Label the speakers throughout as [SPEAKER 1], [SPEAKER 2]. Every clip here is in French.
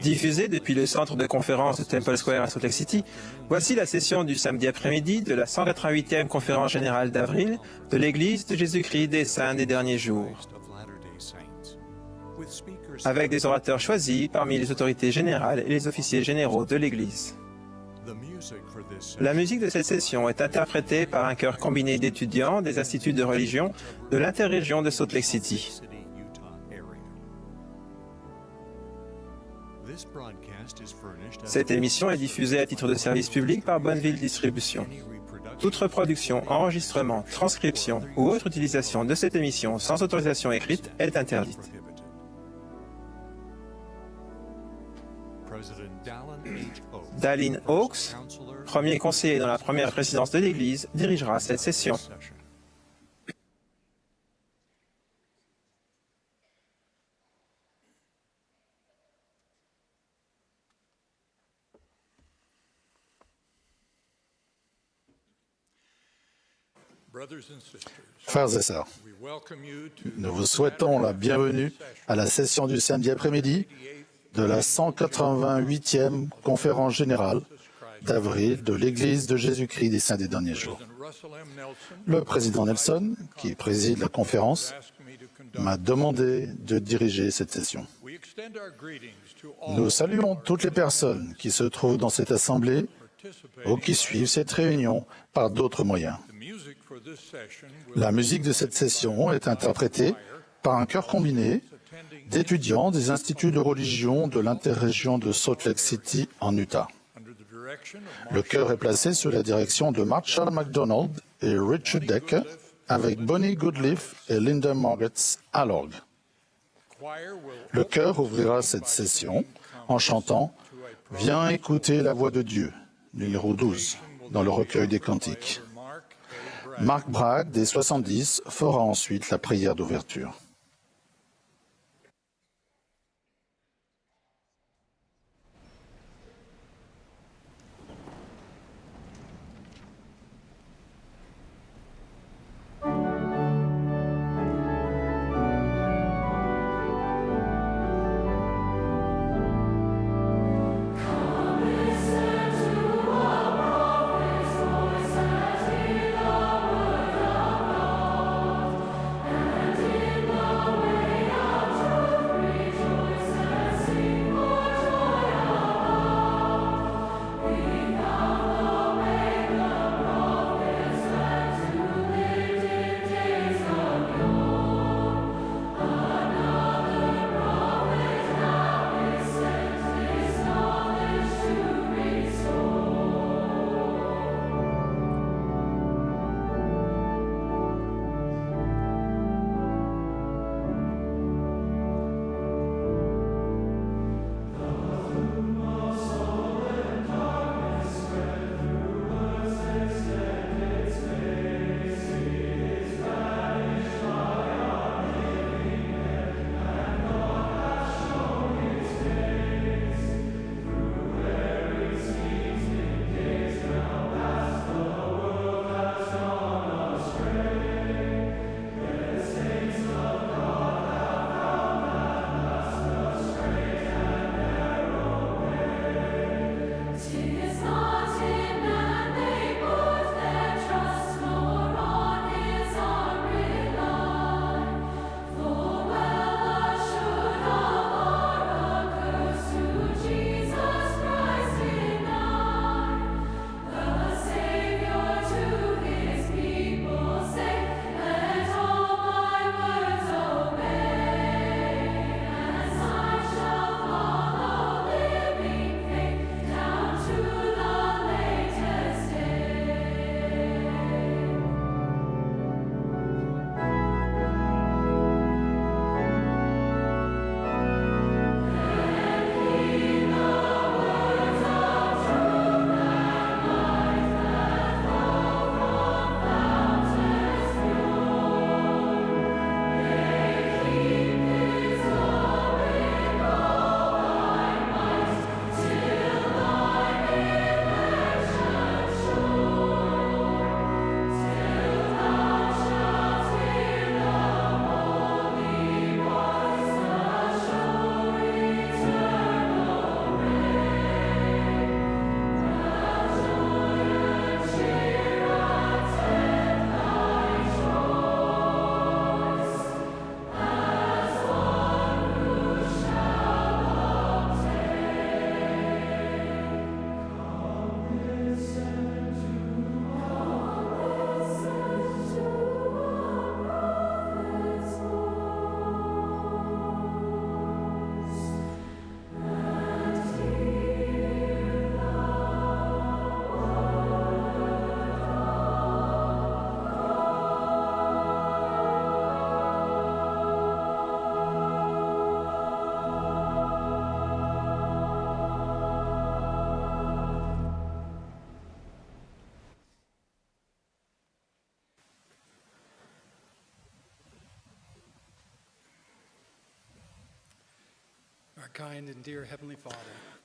[SPEAKER 1] Diffusée depuis le centre de conférence de Temple Square à Salt Lake City, voici la session du samedi après-midi de la 188e conférence générale d'avril de l'Église de Jésus-Christ des Saints des Derniers Jours, avec des orateurs choisis parmi les autorités générales et les officiers généraux de l'Église. La musique de cette session est interprétée par un chœur combiné d'étudiants des instituts de religion de l'interrégion de Salt Lake City. Cette émission est diffusée à titre de service public par Bonneville Distribution. Toute reproduction, enregistrement, transcription ou autre utilisation de cette émission sans autorisation écrite est interdite. Dallin Oaks, premier conseiller dans la première présidence de l'Église, dirigera cette session.
[SPEAKER 2] Frères et sœurs, nous vous souhaitons la bienvenue à la session du samedi après-midi de la 188e conférence générale d'avril de l'Église de Jésus-Christ des Saints des Derniers Jours. Le président Nelson, qui préside la conférence, m'a demandé de diriger cette session. Nous saluons toutes les personnes qui se trouvent dans cette assemblée ou qui suivent cette réunion par d'autres moyens. La musique de cette session est interprétée par un chœur combiné d'étudiants des instituts de religion de l'interrégion de Salt Lake City en Utah. Le chœur est placé sous la direction de Marshall McDonald et Richard Decker, avec Bonnie Goodleaf et Linda Morgetts à l'orgue. Le chœur ouvrira cette session en chantant « Viens écouter la voix de Dieu », numéro 12, dans le recueil des cantiques. Mark Bragg, des 70, fera ensuite la prière d'ouverture.
[SPEAKER 3] In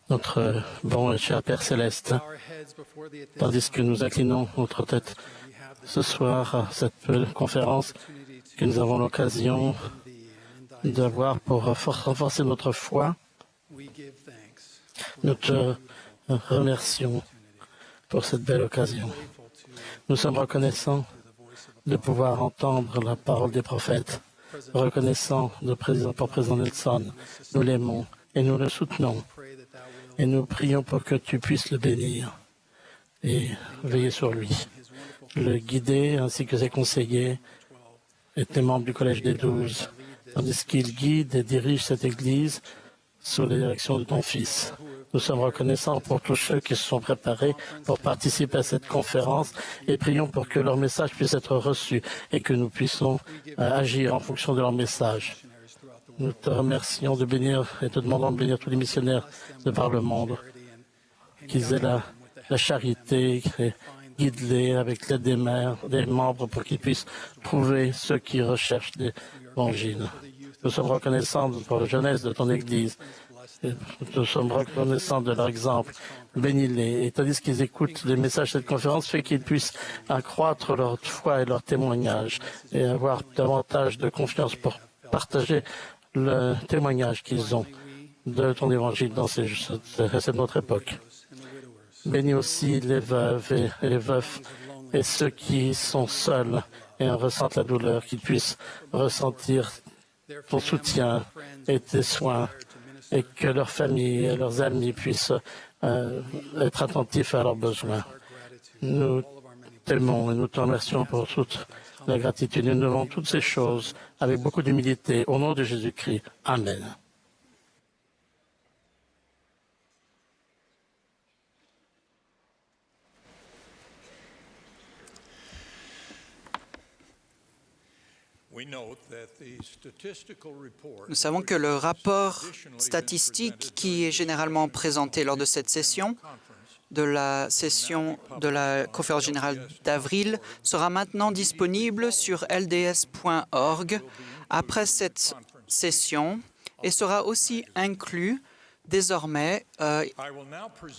[SPEAKER 3] Notre bon et cher Père Céleste, tandis que nous inclinons notre tête ce soir à cette belle conférence que nous avons l'occasion d'avoir pour renforcer notre foi, nous te remercions pour cette belle occasion. Nous sommes reconnaissants de pouvoir entendre la parole des prophètes, reconnaissants pour Président Nelson. Nous l'aimons et nous le soutenons. Et nous prions pour que tu puisses le bénir et veiller sur lui, le guider ainsi que ses conseillers et tes membres du Collège des 12, tandis qu'il guide et dirige cette Église sous la direction de ton Fils. Nous sommes reconnaissants pour tous ceux qui se sont préparés pour participer à cette conférence et prions pour que leur message puisse être reçu et que nous puissions agir en fonction de leur message. Nous te remercions de bénir et te demandons de bénir tous les missionnaires de par le monde, qu'ils aient la charité, guide-les avec l'aide des membres pour qu'ils puissent trouver ceux qui recherchent l'Évangile. Nous sommes reconnaissants pour la jeunesse de ton Église. Nous sommes reconnaissants de leur exemple. Bénis-les. Et tandis qu'ils écoutent les messages de cette conférence, fait qu'ils puissent accroître leur foi et leur témoignage et avoir davantage de confiance pour partager le témoignage qu'ils ont de ton Évangile dans cette notre époque. Bénis aussi les veuves et les veufs et ceux qui sont seuls et ressentent la douleur, qu'ils puissent ressentir ton soutien et tes soins et que leurs familles et leurs amis puissent être attentifs à leurs besoins. Nous t'aimons et nous te remercions pour toute la gratitude. Nous devons toutes ces choses avec beaucoup d'humilité. Au nom de Jésus-Christ. Amen.
[SPEAKER 4] Nous savons que le rapport statistique qui est généralement présenté lors de cette session de la conférence générale d'avril sera maintenant disponible sur lds.org après cette session et sera aussi inclus désormais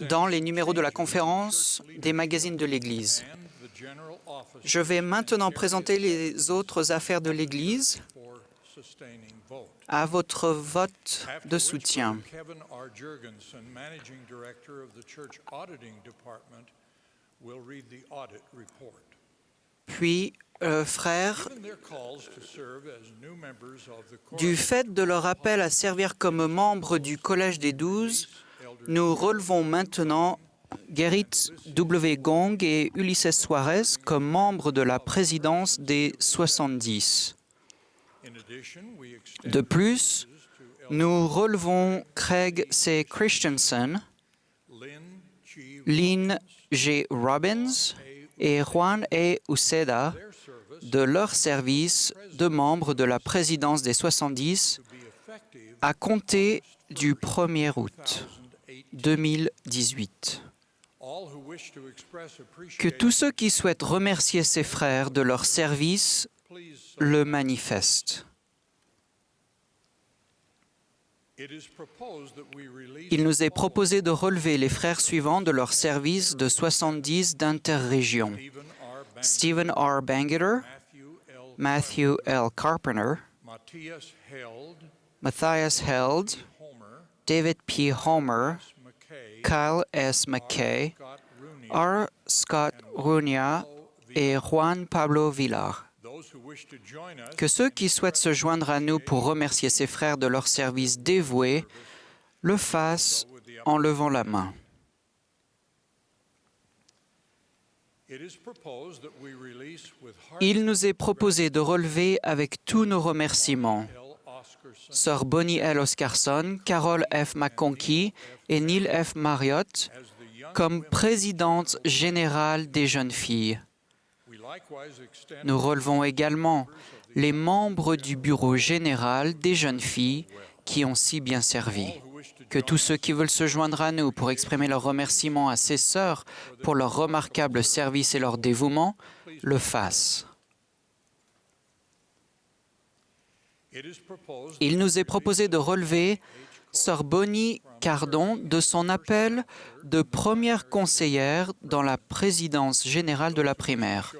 [SPEAKER 4] dans les numéros de la conférence des magazines de l'Église. Je vais maintenant présenter les autres affaires de l'Église à votre vote de soutien. Puis, frères, du fait de leur appel à servir comme membres du Collège des 12, nous relevons maintenant Gerrit W. Gong et Ulises Suarez comme membres de la présidence des 70. De plus, nous relevons Craig C. Christensen, Lynn G. Robbins et Juan E. Uceda de leur service de membres de la présidence des 70 à compter du 1er août 2018. Que tous ceux qui souhaitent remercier ces frères de leur service le manifestent. Il nous est proposé de relever les frères suivants de leur service de 70 d'interrégion. Stephen R. Bangeter, Matthew L. Carpenter, Matthias Held, David P. Homer, Kyle S. McKay, R. Scott Runia et Juan Pablo Villar. Que ceux qui souhaitent se joindre à nous pour remercier ces frères de leur service dévoué le fassent en levant la main. Il nous est proposé de relever avec tous nos remerciements Sœur Bonnie L. Oscarson, Carol F. McConkie et Neil F. Marriott comme présidente générale des jeunes filles. Nous relevons également les membres du bureau général des jeunes filles qui ont si bien servi. Que tous ceux qui veulent se joindre à nous pour exprimer leur remerciement à ces sœurs pour leur remarquable service et leur dévouement le fassent. Il nous est proposé de relever Sœur Bonnie Cardon de son appel de première conseillère dans la présidence générale de la primaire.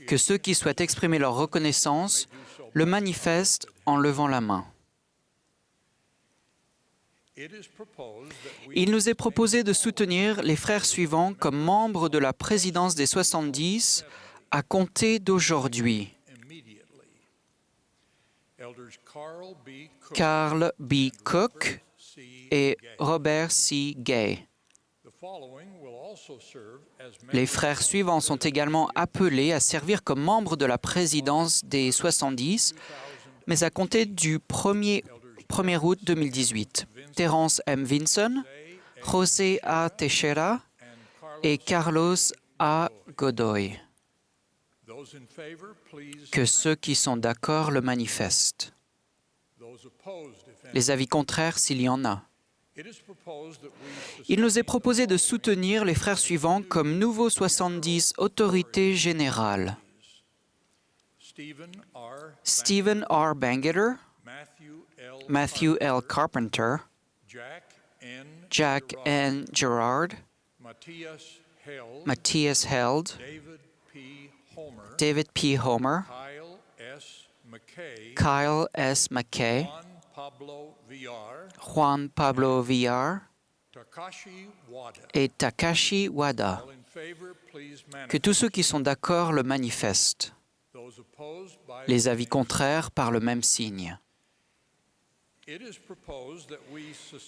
[SPEAKER 4] Que ceux qui souhaitent exprimer leur reconnaissance le manifestent en levant la main. Il nous est proposé de soutenir les frères suivants comme membres de la présidence des 70 à compter d'aujourd'hui. Carl B. Cook et Robert C. Gay. Les frères suivants sont également appelés à servir comme membres de la présidence des 70, mais à compter du 1er août 2018. Terence M. Vinson, José A. Teixeira et Carlos A. Godoy. Que ceux qui sont d'accord le manifestent. Les avis contraires s'il y en a. Il nous est proposé de soutenir les frères suivants comme nouveaux 70 autorités générales. Stephen R. Bangeter, Matthew L. Carpenter, Jack N. Gerard, Matthias Held, David P. Homer, Kyle S. McKay, Juan Pablo Villar et Takashi Wada. Que tous ceux qui sont d'accord le manifestent. Les avis contraires par le même signe.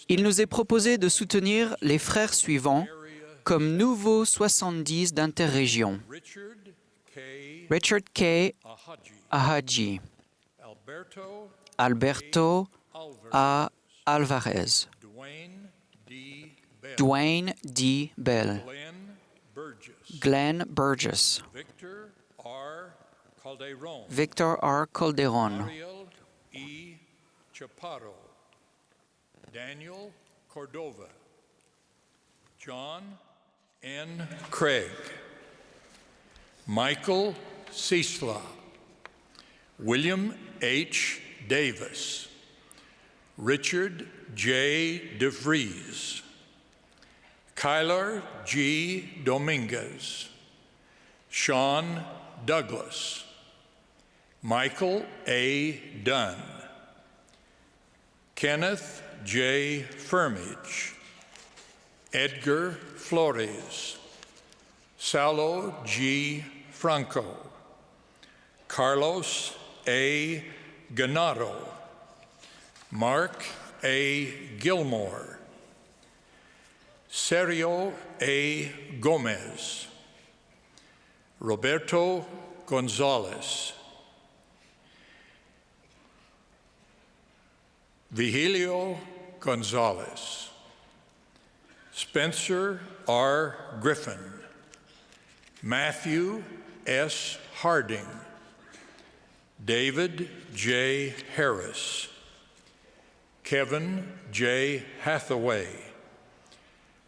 [SPEAKER 4] Il nous est proposé de soutenir les frères suivants comme nouveaux 70 d'interrégion. Richard K. Ahaji, Alberto A. Alvarez, Dwayne D. Bell, Glenn Burgess, Victor R. Calderon,
[SPEAKER 5] Daniel Cordova, John N. Craig, Michael Ciesla, William H. Davis, Richard J. DeVries, Kyler G. Dominguez, Sean Douglas, Michael A. Dunn, Kenneth J. Firmage, Edgar Flores, Salo G. Franco, Carlos A. Ganado, Mark A. Gilmore, Sergio A. Gomez, Roberto Gonzalez, Vigilio Gonzalez, Spencer R. Griffin, Matthew S. Harding, David J. Harris, Kevin J. Hathaway,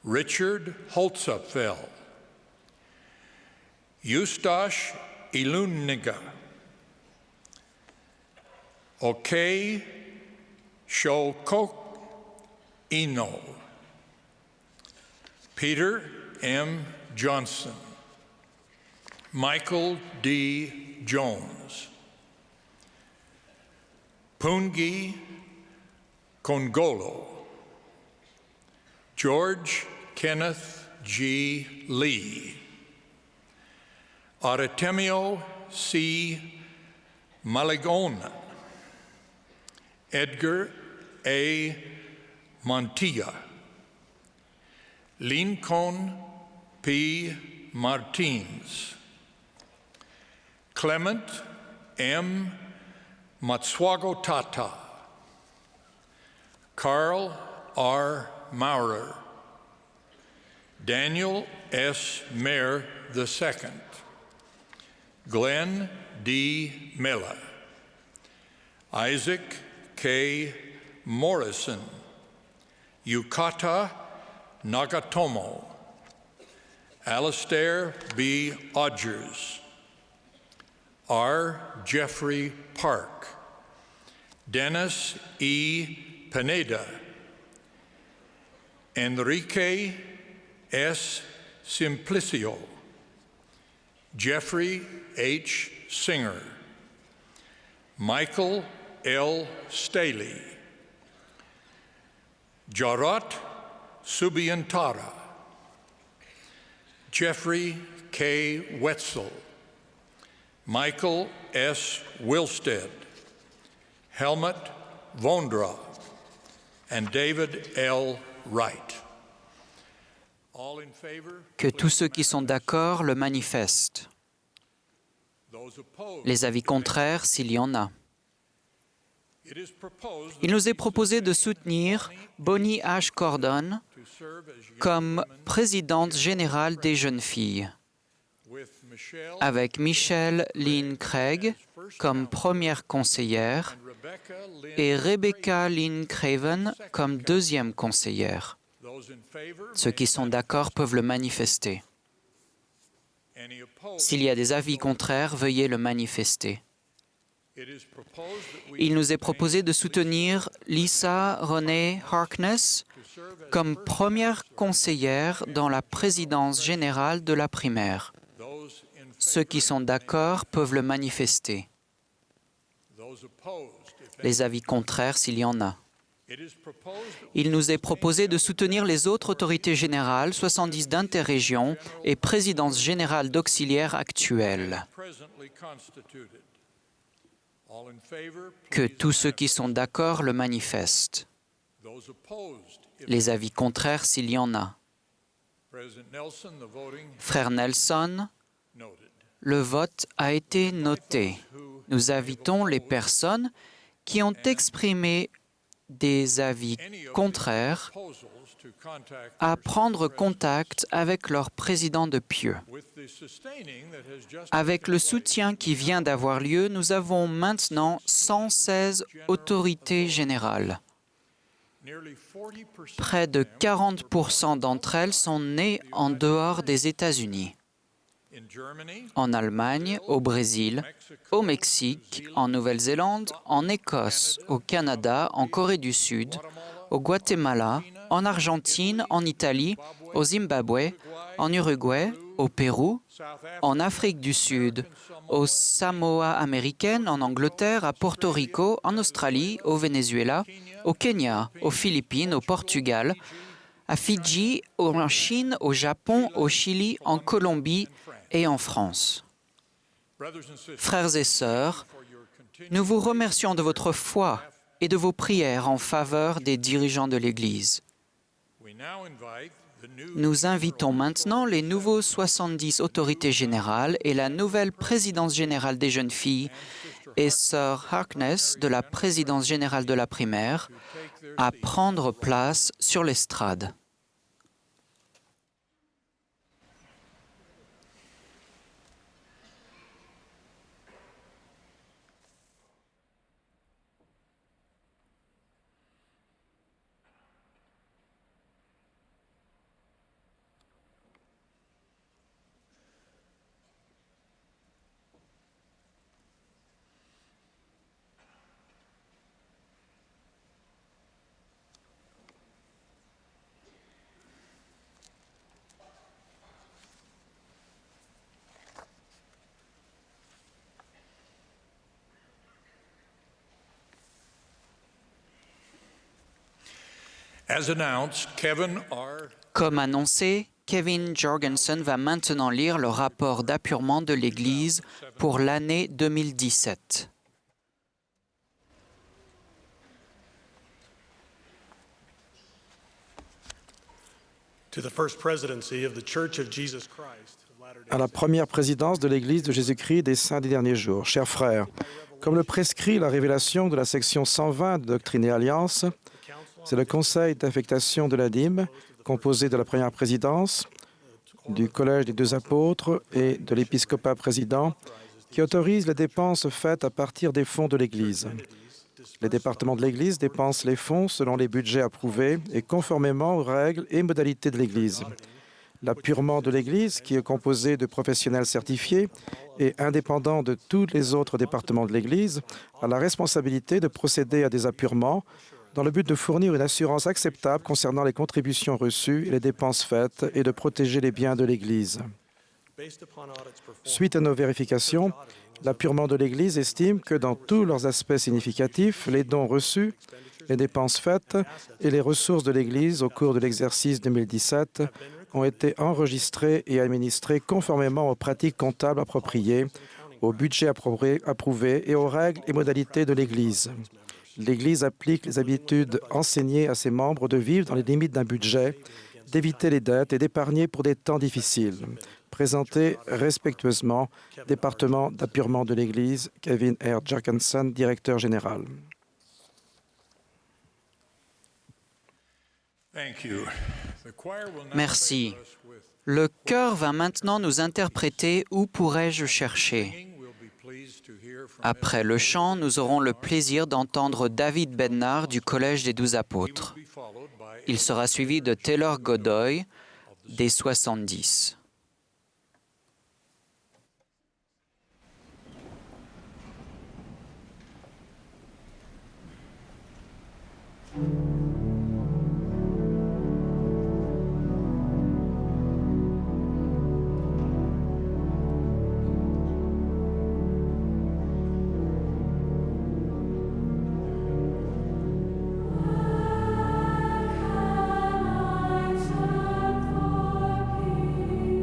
[SPEAKER 5] Richard Holzapfel, Eustache Iluniga, Okey Shokok Eno, Peter M. Johnson, Michael D. Jones, Pungi Kongolo, George Kenneth G. Lee, Artemio C. Malagona, Edgar A. Montilla, Lincoln P. Martins, Clement M. Matswago Tata, Carl R. Maurer, Daniel S. Mayer II, Glenn D. Miller, Isaac K. Morrison, Yukata Nagatomo, Alastair B. Odgers, R. Jeffrey Park, Dennis E. Pineda, Enrique S. Simplicio, Jeffrey H. Singer, Michael L. Staley, Jarot Subiantara, Jeffrey K. Wetzel, Michael S. Wilstead, Helmut Vondra, and David L. Wright. All in favor?
[SPEAKER 4] Que tous ceux qui sont d'accord le manifestent.
[SPEAKER 5] Those opposed?
[SPEAKER 4] Les avis contraires, s'il y en a.
[SPEAKER 5] It is proposed
[SPEAKER 4] Il nous est proposé de soutenir Bonnie H. Cordon
[SPEAKER 5] to serve as young
[SPEAKER 4] comme présidente générale des jeunes filles,
[SPEAKER 5] with Michelle
[SPEAKER 4] avec Michelle Lynn Craig comme première conseillère
[SPEAKER 5] and Rebecca Lynn.
[SPEAKER 4] et Rebecca Lynn Craven comme deuxième conseillère.
[SPEAKER 5] Those in favor?
[SPEAKER 4] Ceux qui sont d'accord peuvent le manifester.
[SPEAKER 5] Any opposed?
[SPEAKER 4] S'il y a des avis contraires, veuillez le manifester.
[SPEAKER 5] It is proposed that we
[SPEAKER 4] Il nous est proposé de soutenir Lisa Renee Harkness
[SPEAKER 5] to serve as
[SPEAKER 4] comme première conseillère dans la présidence générale de la primaire.
[SPEAKER 5] those in
[SPEAKER 4] Ceux qui sont d'accord peuvent le manifester.
[SPEAKER 5] those opposed. If
[SPEAKER 4] Les avis contraires, s'il y en a.
[SPEAKER 5] it is proposed that
[SPEAKER 4] Il nous est proposé de soutenir les autres autorités générales, 70 d'interrégion et présidence générale d'auxiliaires actuelles.
[SPEAKER 5] presently constituted. All in favor?
[SPEAKER 4] Que
[SPEAKER 5] please
[SPEAKER 4] tous ceux qui
[SPEAKER 5] manifest.
[SPEAKER 4] sont d'accord le manifestent.
[SPEAKER 5] Those opposed. If
[SPEAKER 4] Les avis contraires, s'il y en a.
[SPEAKER 5] President Nelson, the voting
[SPEAKER 4] Frère Nelson,
[SPEAKER 5] noted.
[SPEAKER 4] le vote a été noté.
[SPEAKER 5] Who
[SPEAKER 4] Nous invitons les personnes qui ont exprimé des avis
[SPEAKER 5] any of
[SPEAKER 4] contraires
[SPEAKER 5] proposals to contact
[SPEAKER 4] à
[SPEAKER 5] their
[SPEAKER 4] prendre
[SPEAKER 5] president
[SPEAKER 4] contact avec leur président de pieux.
[SPEAKER 5] with the sustaining that has just
[SPEAKER 4] Avec
[SPEAKER 5] taken
[SPEAKER 4] le
[SPEAKER 5] place.
[SPEAKER 4] soutien qui vient d'avoir lieu, nous avons maintenant 116 autorités générales.
[SPEAKER 5] Nearly 40%
[SPEAKER 4] Près de 40% d'entre elles sont nées en dehors des États-Unis.
[SPEAKER 5] in Germany,
[SPEAKER 4] En Allemagne, au Brésil, au Mexique, en Nouvelle-Zélande, en Écosse, au Canada, en Corée du Sud, au Guatemala, en Argentine, en Italie, au Zimbabwe, en Uruguay, au Pérou,
[SPEAKER 5] South Africa,
[SPEAKER 4] en Afrique du Sud, aux Samoa américaines, en Angleterre, à Porto Rico, en Australie, au Venezuela, au Kenya, aux Philippines, au Portugal, à Fidji, en Chine, au Japon, au Chili, en Colombie et en France.
[SPEAKER 5] brothers and sisters,
[SPEAKER 4] Frères et sœurs,
[SPEAKER 5] for your continued
[SPEAKER 4] nous vous remercions de votre foi et de vos prières en faveur des dirigeants de l'Église.
[SPEAKER 5] we now invite the new
[SPEAKER 4] Nous invitons maintenant les nouveaux 70 autorités générales et la nouvelle présidence générale des jeunes filles et Sœur Harkness de la présidence générale de la primaire
[SPEAKER 5] take their
[SPEAKER 4] à prendre place sur l'estrade.
[SPEAKER 5] As announced, Kevin R.
[SPEAKER 4] Comme annoncé, Kevin Jorgensen va maintenant lire le rapport d'appurement de l'Église pour l'année 2017.
[SPEAKER 6] To the first presidency of the Church of Jesus Christ of Latter-day
[SPEAKER 7] à la première présidence de l'Église de Jésus-Christ des Saints des derniers jours. Chers frères, comme le prescrit la révélation de la section 120 de Doctrine et Alliance, c'est le Conseil d'affectation de la dîme, composé de la première présidence, du Collège des deux apôtres et de l'épiscopat président, qui autorise les dépenses faites à partir des fonds de l'Église. Les départements de l'Église dépensent les fonds selon les budgets approuvés et conformément aux règles et modalités de l'Église. L'appurement de l'Église, qui est composé de professionnels certifiés et indépendant de tous les autres départements de l'Église, a la responsabilité de procéder à des appurements dans le but de fournir une assurance acceptable concernant les contributions reçues et les dépenses faites et de protéger les biens de l'Église. Suite à nos vérifications, l'appurement de l'Église estime que dans tous leurs aspects significatifs, les dons reçus, les dépenses faites et les ressources de l'Église au cours de l'exercice 2017 ont été enregistrés et administrés conformément aux pratiques comptables appropriées, au budget approuvé et aux règles et modalités de l'Église. L'Église applique les habitudes enseignées à ses membres de vivre dans les limites d'un budget, d'éviter les dettes et d'épargner pour des temps difficiles. Présenté respectueusement, département d'appurement de l'Église, Kevin R. Jackenson, directeur général.
[SPEAKER 4] Merci. Le chœur va maintenant nous interpréter « Où pourrais-je chercher ?» Après le chant, nous aurons le plaisir d'entendre David Bednar du Collège des 12 apôtres. Il sera suivi de Taylor Godoy des 70.
[SPEAKER 8] Can I turn for peace?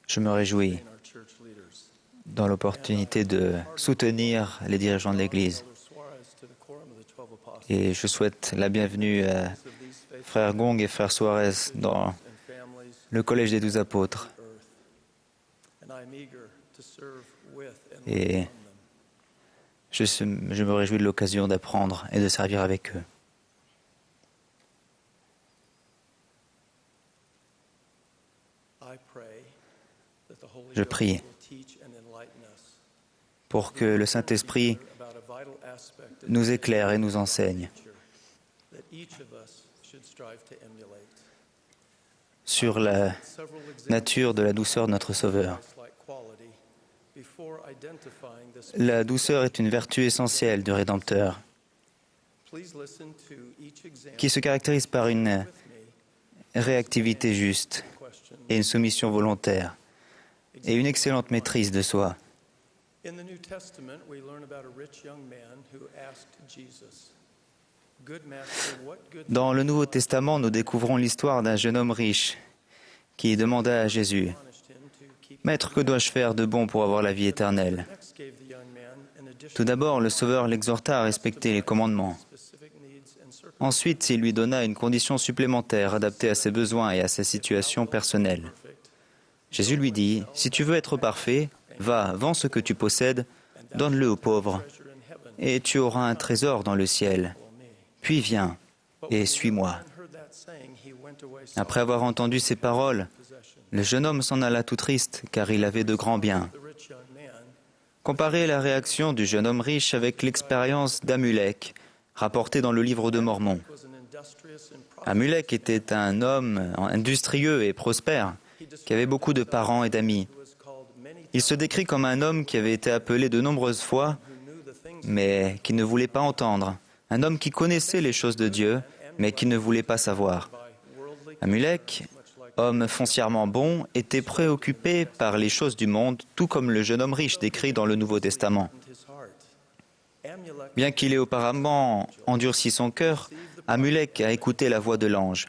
[SPEAKER 8] Je me réjouis dans l'opportunité de soutenir les dirigeants de l'Église. Et je souhaite la bienvenue à Frère Gong et Frère Suarez dans le Collège des 12 apôtres. Et je me réjouis de l'occasion d'apprendre et de servir avec eux. Je prie pour que le Saint-Esprit nous éclaire et nous enseigne sur la nature de la douceur de notre Sauveur. La douceur est une vertu essentielle du Rédempteur qui se caractérise par une réactivité juste et une soumission volontaire et une excellente maîtrise de soi. Dans le Nouveau Testament, nous découvrons l'histoire d'un jeune homme riche qui demanda à Jésus « Maître, que dois-je faire de bon pour avoir la vie éternelle ?» Tout d'abord, le Sauveur l'exhorta à respecter les commandements. Ensuite, il lui donna une condition supplémentaire adaptée à ses besoins et à sa situation personnelle. Jésus lui dit « Si tu veux être parfait, va, vends ce que tu possèdes, donne-le aux pauvres, et tu auras un trésor dans le ciel. Puis viens et suis-moi. » Après avoir entendu ces paroles, le jeune homme s'en alla tout triste, car il avait de grands biens. Comparez la réaction du jeune homme riche avec l'expérience d'Amulek, rapportée dans le livre de Mormon. Amulek était un homme industrieux et prospère, qui avait beaucoup de parents et d'amis. Il se décrit comme un homme qui avait été appelé de nombreuses fois, mais qui ne voulait pas entendre. Un homme qui connaissait les choses de Dieu, mais qui ne voulait pas savoir. Amulek, homme foncièrement bon, était préoccupé par les choses du monde, tout comme le jeune homme riche décrit dans le Nouveau Testament. Bien qu'il ait auparavant endurci son cœur, Amulek a écouté la voix de l'ange.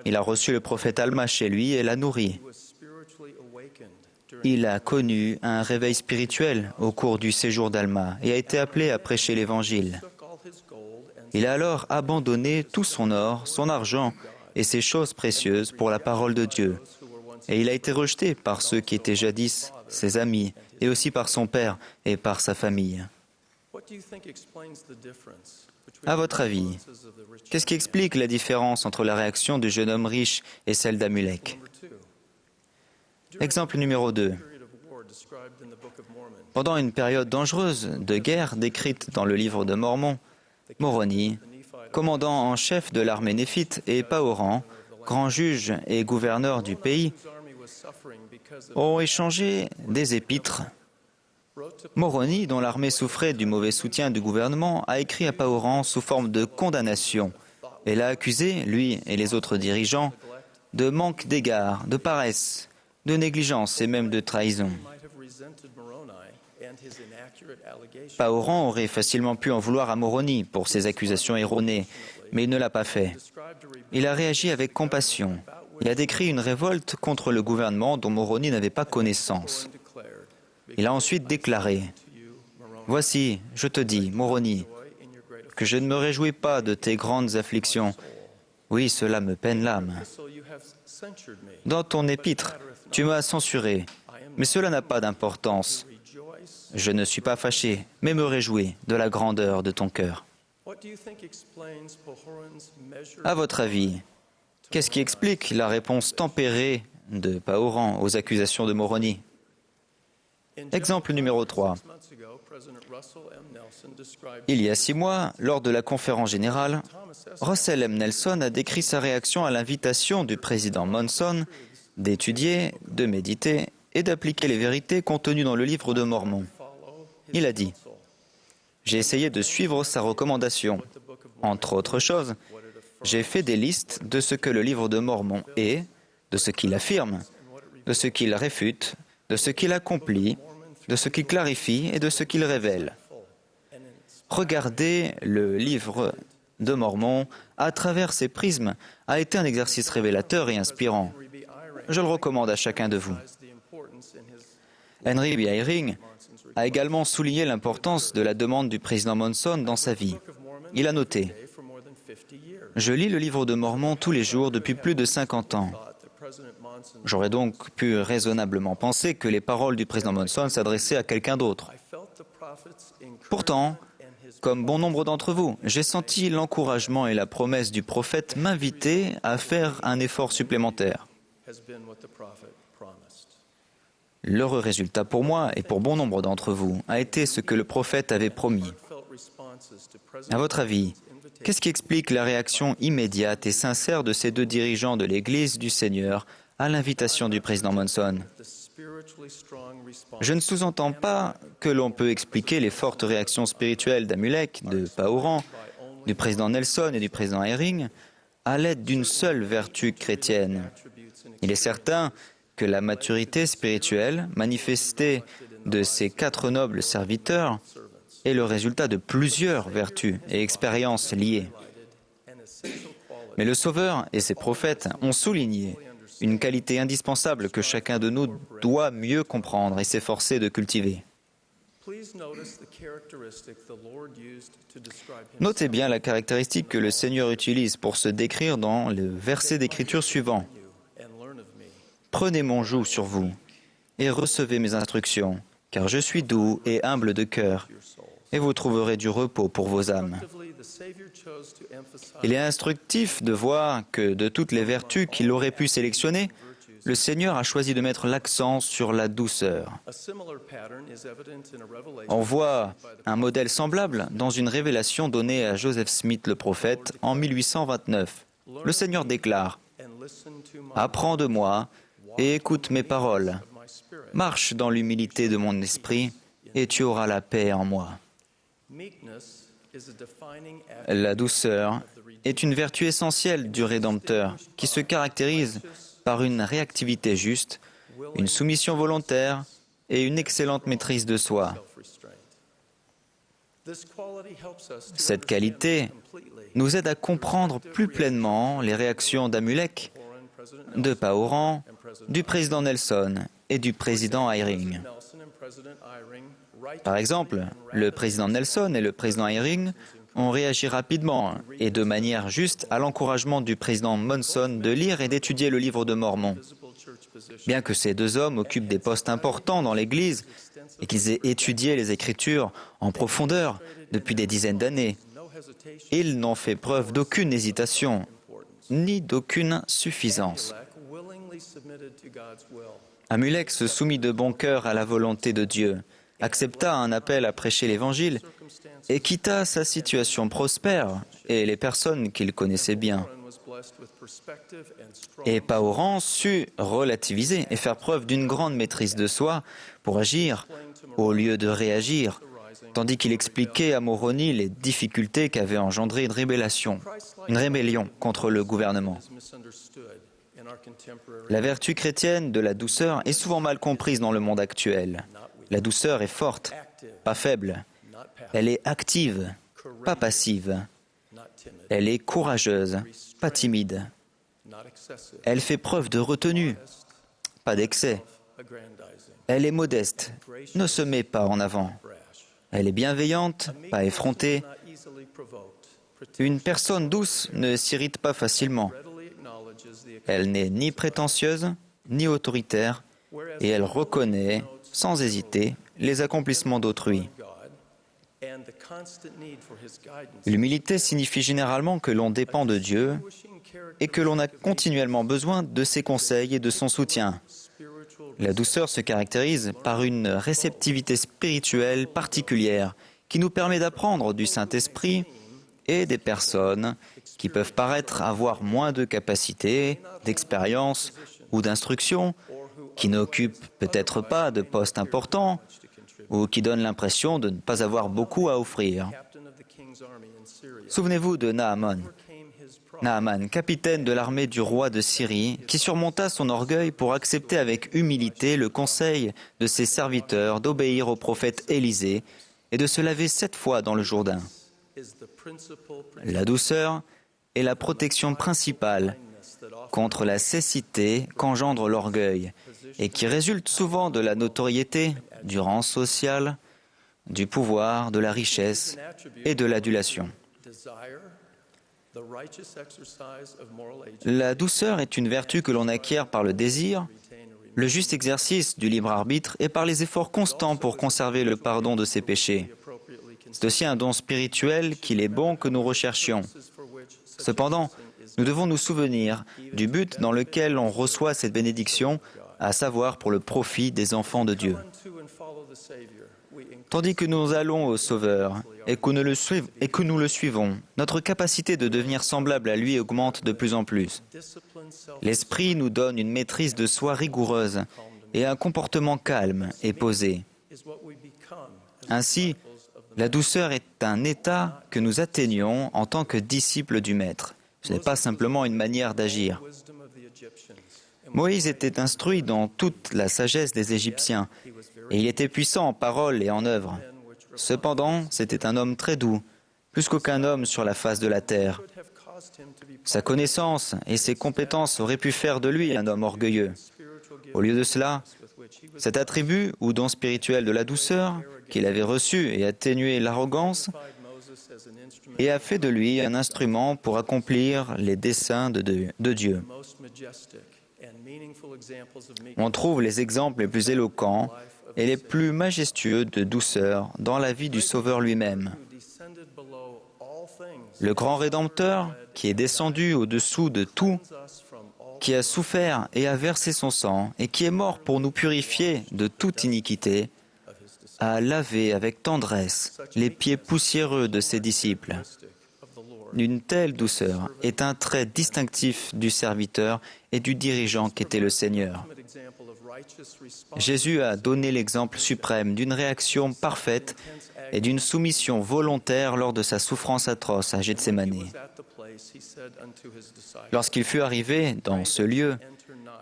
[SPEAKER 8] Il a reçu le prophète Alma chez lui et l'a nourri. Il a connu un réveil spirituel au cours du séjour d'Alma et a été appelé à prêcher l'Évangile. Il a alors abandonné tout son or, son argent et ses choses précieuses pour la parole de Dieu. Et il a été rejeté par ceux qui étaient jadis ses amis et aussi par son père et par sa famille. À votre avis, qu'est-ce qui explique la différence entre la réaction du jeune homme riche et celle d'Amulek? Exemple numéro 2. Pendant une période dangereuse de guerre décrite dans le livre de Mormon, Moroni, commandant en chef de l'armée néphite, et Paoran, grand juge et gouverneur du pays, ont échangé des épîtres. Moroni, dont l'armée souffrait du mauvais soutien du gouvernement, a écrit à Paoran sous forme de condamnation et l'a accusé, lui et les autres dirigeants, de manque d'égard, de paresse, de négligence et même de trahison. Paoran aurait facilement pu en vouloir à Moroni pour ses accusations erronées, mais il ne l'a pas fait. Il a réagi avec compassion. Il a décrit une révolte contre le gouvernement dont Moroni n'avait pas connaissance. Il a ensuite déclaré « Voici, je te dis, Moroni, que je ne me réjouis pas de tes grandes afflictions. Oui, cela me peine l'âme. Dans ton épître, tu m'as censuré, mais cela n'a pas d'importance. Je ne suis pas fâché, mais me réjouis de la grandeur de ton cœur. » À votre avis, qu'est-ce qui explique la réponse tempérée de Paoran aux accusations de Moroni? Exemple numéro 3. Il y a 6 mois, lors de la conférence générale, Russell M. Nelson a décrit sa réaction à l'invitation du président Monson d'étudier, de méditer et d'appliquer les vérités contenues dans le livre de Mormon. Il a dit « J'ai essayé de suivre sa recommandation. Entre autres choses, j'ai fait des listes de ce que le livre de Mormon est, de ce qu'il affirme, de ce qu'il réfute, de ce qu'il accomplit, de ce qu'il clarifie et de ce qu'il révèle. Regardez le livre de Mormon à travers ces prismes a été un exercice révélateur et inspirant. Je le recommande à chacun de vous. Henry B. Eyring a également souligné l'importance de la demande du président Monson dans sa vie. Il a noté « Je lis le livre de Mormon tous les jours depuis plus de 50 ans. J'aurais donc pu raisonnablement penser que les paroles du président Monson s'adressaient à quelqu'un d'autre. Pourtant, comme bon nombre d'entre vous, j'ai senti l'encouragement et la promesse du prophète m'inviter à faire un effort supplémentaire. L'heureux résultat pour moi et pour bon nombre d'entre vous a été ce que le prophète avait promis. À votre avis, qu'est-ce qui explique la réaction immédiate et sincère de ces deux dirigeants de l'Église du Seigneur à l'invitation du président Monson? Je ne sous-entends pas que l'on peut expliquer les fortes réactions spirituelles d'Amulek, de Paoran, du président Nelson et du président Eyring à l'aide d'une seule vertu chrétienne. Il est certain que la maturité spirituelle manifestée de ces quatre nobles serviteurs est le résultat de plusieurs vertus et expériences liées. Mais le Sauveur et ses prophètes ont souligné une qualité indispensable que chacun de nous doit mieux comprendre et s'efforcer de cultiver. Notez bien la caractéristique que le Seigneur utilise pour se décrire dans le verset d'écriture suivant. « Prenez mon joug sur vous et recevez mes instructions, car je suis doux et humble de cœur, et vous trouverez du repos pour vos âmes. » Il est instructif de voir que de toutes les vertus qu'il aurait pu sélectionner, le Seigneur a choisi de mettre l'accent sur la douceur. On voit un modèle semblable dans une révélation donnée à Joseph Smith le prophète en 1829. Le Seigneur déclare « Apprends de moi et écoute mes paroles. Marche dans l'humilité de mon esprit et tu auras la paix en moi. » La douceur est une vertu essentielle du Rédempteur qui se caractérise par une réactivité juste, une soumission volontaire et une excellente maîtrise de soi. Cette qualité nous aide à comprendre plus pleinement les réactions d'Amulek, de Paoran, du président Nelson et du président Eyring. Par exemple, le président Nelson et le président Eyring ont réagi rapidement et de manière juste à l'encouragement du président Monson de lire et d'étudier le livre de Mormon. Bien que ces deux hommes occupent des postes importants dans l'Église et qu'ils aient étudié les Écritures en profondeur depuis des dizaines d'années, ils n'ont fait preuve d'aucune hésitation ni d'aucune suffisance. Amulek se soumit de bon cœur à la volonté de Dieu, accepta un appel à prêcher l'Évangile et quitta sa situation prospère et les personnes qu'il connaissait bien. Et Paoran sut relativiser et faire preuve d'une grande maîtrise de soi pour agir au lieu de réagir, tandis qu'il expliquait à Moroni les difficultés qu'avait engendré une rébellion contre le gouvernement. La vertu chrétienne de la douceur est souvent mal comprise dans le monde actuel. La douceur est forte, pas faible. Elle est active, pas passive. Elle est courageuse, pas timide. Elle fait preuve de retenue, pas d'excès. Elle est modeste, ne se met pas en avant. Elle est bienveillante, pas effrontée. Une personne douce ne s'irrite pas facilement. Elle n'est ni prétentieuse, ni autoritaire, et elle reconnaît, sans hésiter, les accomplissements d'autrui. L'humilité signifie généralement que l'on dépend de Dieu et que l'on a continuellement besoin de ses conseils et de son soutien. La douceur se caractérise par une réceptivité spirituelle particulière qui nous permet d'apprendre du Saint-Esprit et des personnes qui peuvent paraître avoir moins de capacités, d'expérience ou d'instruction, qui n'occupent peut-être pas de postes importants ou qui donnent l'impression de ne pas avoir beaucoup à offrir. Souvenez-vous de Naaman, capitaine de l'armée du roi de Syrie, qui surmonta son orgueil pour accepter avec humilité le conseil de ses serviteurs d'obéir au prophète Élisée et de se laver 7 fois dans le Jourdain. La douceur est la protection principale contre la cécité qu'engendre l'orgueil et qui résulte souvent de la notoriété, du rang social, du pouvoir, de la richesse et de l'adulation. La douceur est une vertu que l'on acquiert par le désir, le juste exercice du libre arbitre et par les efforts constants pour conserver le pardon de ses péchés. C'est aussi un don spirituel qu'il est bon que nous recherchions. Cependant, nous devons nous souvenir du but dans lequel on reçoit cette bénédiction, à savoir pour le profit des enfants de Dieu. Tandis que nous allons au Sauveur et que nous le suivons, notre capacité de devenir semblable à lui augmente de plus en plus. L'Esprit nous donne une maîtrise de soi rigoureuse et un comportement calme et posé. Ainsi, la douceur est un état que nous atteignons en tant que disciples du Maître. Ce n'est pas simplement une manière d'agir. Moïse était instruit dans toute la sagesse des Égyptiens, et il était puissant en parole et en œuvre. Cependant, c'était un homme très doux, plus qu'aucun homme sur la face de la terre. Sa connaissance et ses compétences auraient pu faire de lui un homme orgueilleux. Au lieu de cela, cet attribut ou don spirituel de la douceur qu'il avait reçu et atténué l'arrogance et a fait de lui un instrument pour accomplir les desseins de Dieu. On trouve les exemples les plus éloquents et les plus majestueux de douceur dans la vie du Sauveur lui-même. Le grand Rédempteur, qui est descendu au-dessous de tout, qui a souffert et a versé son sang, et qui est mort pour nous purifier de toute iniquité, a lavé avec tendresse les pieds poussiéreux de ses disciples. Une telle douceur est un trait distinctif du serviteur et du dirigeant qu'était le Seigneur. Jésus a donné l'exemple suprême d'une réaction parfaite et d'une soumission volontaire lors de sa souffrance atroce à Gethsémani. Lorsqu'il fut arrivé dans ce lieu,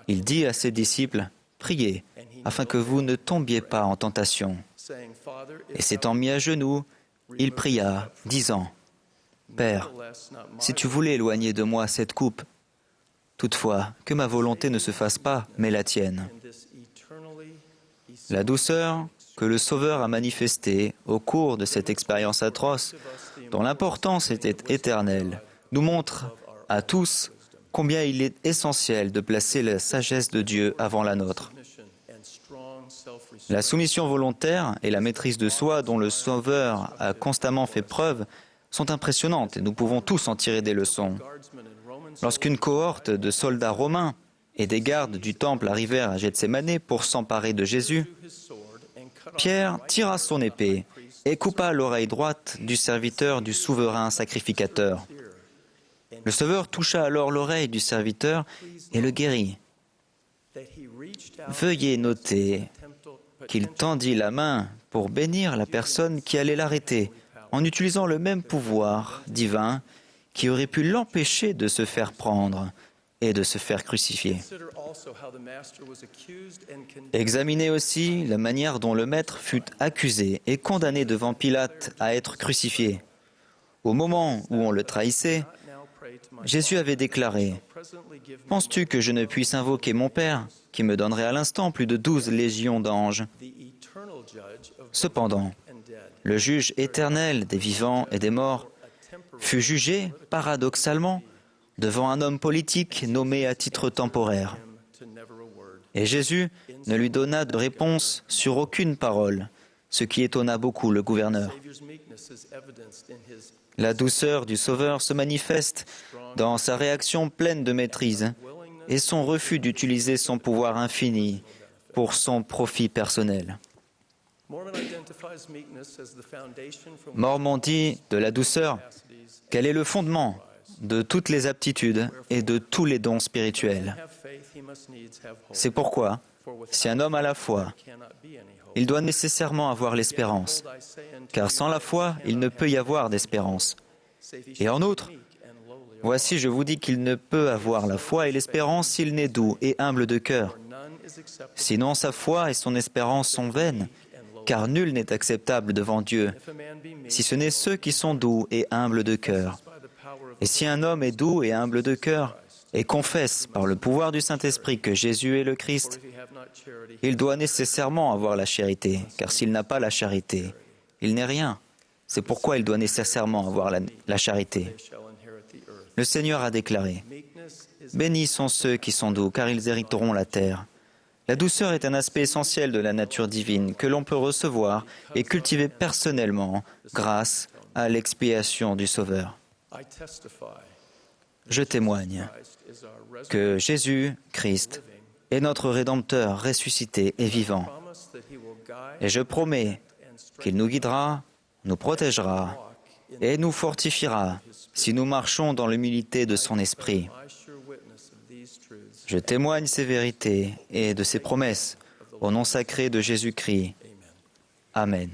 [SPEAKER 8] il dit à ses disciples, « Priez, afin que vous ne tombiez pas en tentation. » Et s'étant mis à genoux, il pria, disant, « Père, si tu voulais éloigner de moi cette coupe, toutefois, que ma volonté ne se fasse pas, mais la tienne. » La douceur que le Sauveur a manifestée au cours de cette expérience atroce, dont l'importance était éternelle, nous montre à tous combien il est essentiel de placer la sagesse de Dieu avant la nôtre. La soumission volontaire et la maîtrise de soi dont le Sauveur a constamment fait preuve sont impressionnantes et nous pouvons tous en tirer des leçons. Lorsqu'une cohorte de soldats romains et des gardes du temple arrivèrent à Gethsémani pour s'emparer de Jésus, Pierre tira son épée et coupa l'oreille droite du serviteur du souverain sacrificateur. Le Sauveur toucha alors l'oreille du serviteur et le guérit. Veuillez noter qu'il tendit la main pour bénir la personne qui allait l'arrêter, en utilisant le même pouvoir divin qui aurait pu l'empêcher de se faire prendre et de se faire crucifier. Examinez aussi la manière dont le Maître fut accusé et condamné devant Pilate à être crucifié. Au moment où on le trahissait, Jésus avait déclaré « Penses-tu que je ne puisse invoquer mon Père, qui me donnerait à l'instant plus de 12 légions d'anges ?» Cependant, le juge éternel des vivants et des morts fut jugé, paradoxalement, devant un homme politique nommé à titre temporaire. Et Jésus ne lui donna de réponse sur aucune parole, ce qui étonna beaucoup le gouverneur. La douceur du Sauveur se manifeste dans sa réaction pleine de maîtrise et son refus d'utiliser son pouvoir infini pour son profit personnel. Mormon dit de la douceur qu'elle est le fondement de toutes les aptitudes et de tous les dons spirituels. C'est pourquoi, si un homme a la foi, il doit nécessairement avoir l'espérance, car sans la foi, il ne peut y avoir d'espérance. Et en outre, voici, je vous dis qu'il ne peut avoir la foi et l'espérance s'il n'est doux et humble de cœur. Sinon, sa foi et son espérance sont vaines, car nul n'est acceptable devant Dieu, si ce n'est ceux qui sont doux et humbles de cœur. Et si un homme est doux et humble de cœur, et confesse par le pouvoir du Saint-Esprit que Jésus est le Christ, il doit nécessairement avoir la charité, car s'il n'a pas la charité, il n'est rien. C'est pourquoi il doit nécessairement avoir la charité. Le Seigneur a déclaré, « Bénis sont ceux qui sont doux, car ils hériteront la terre. » La douceur est un aspect essentiel de la nature divine que l'on peut recevoir et cultiver personnellement grâce à l'expiation du Sauveur. Je témoigne que Jésus, Christ, est notre Rédempteur ressuscité et vivant. Et je promets qu'il nous guidera, nous protégera et nous fortifiera si nous marchons dans l'humilité de son esprit. Je témoigne ces vérités et de ses promesses au nom sacré de Jésus-Christ. Amen.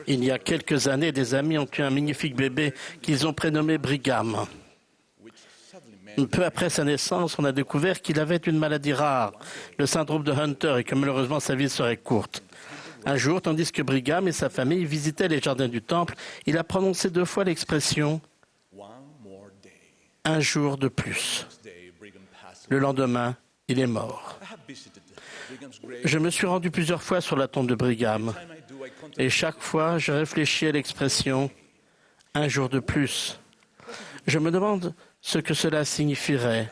[SPEAKER 3] Il y a quelques années, des amis ont eu un magnifique bébé qu'ils ont prénommé Brigham. Peu après sa naissance, on a découvert qu'il avait une maladie rare, le syndrome de Hunter, et que malheureusement sa vie serait courte. Un jour, tandis que Brigham et sa famille visitaient les jardins du temple, il a prononcé 2 fois l'expression « un jour de plus ». Le lendemain, il est mort. Je me suis rendu plusieurs fois sur la tombe de Brigham, et chaque fois, je réfléchis à l'expression « un jour de plus ». Je me demande ce que cela signifierait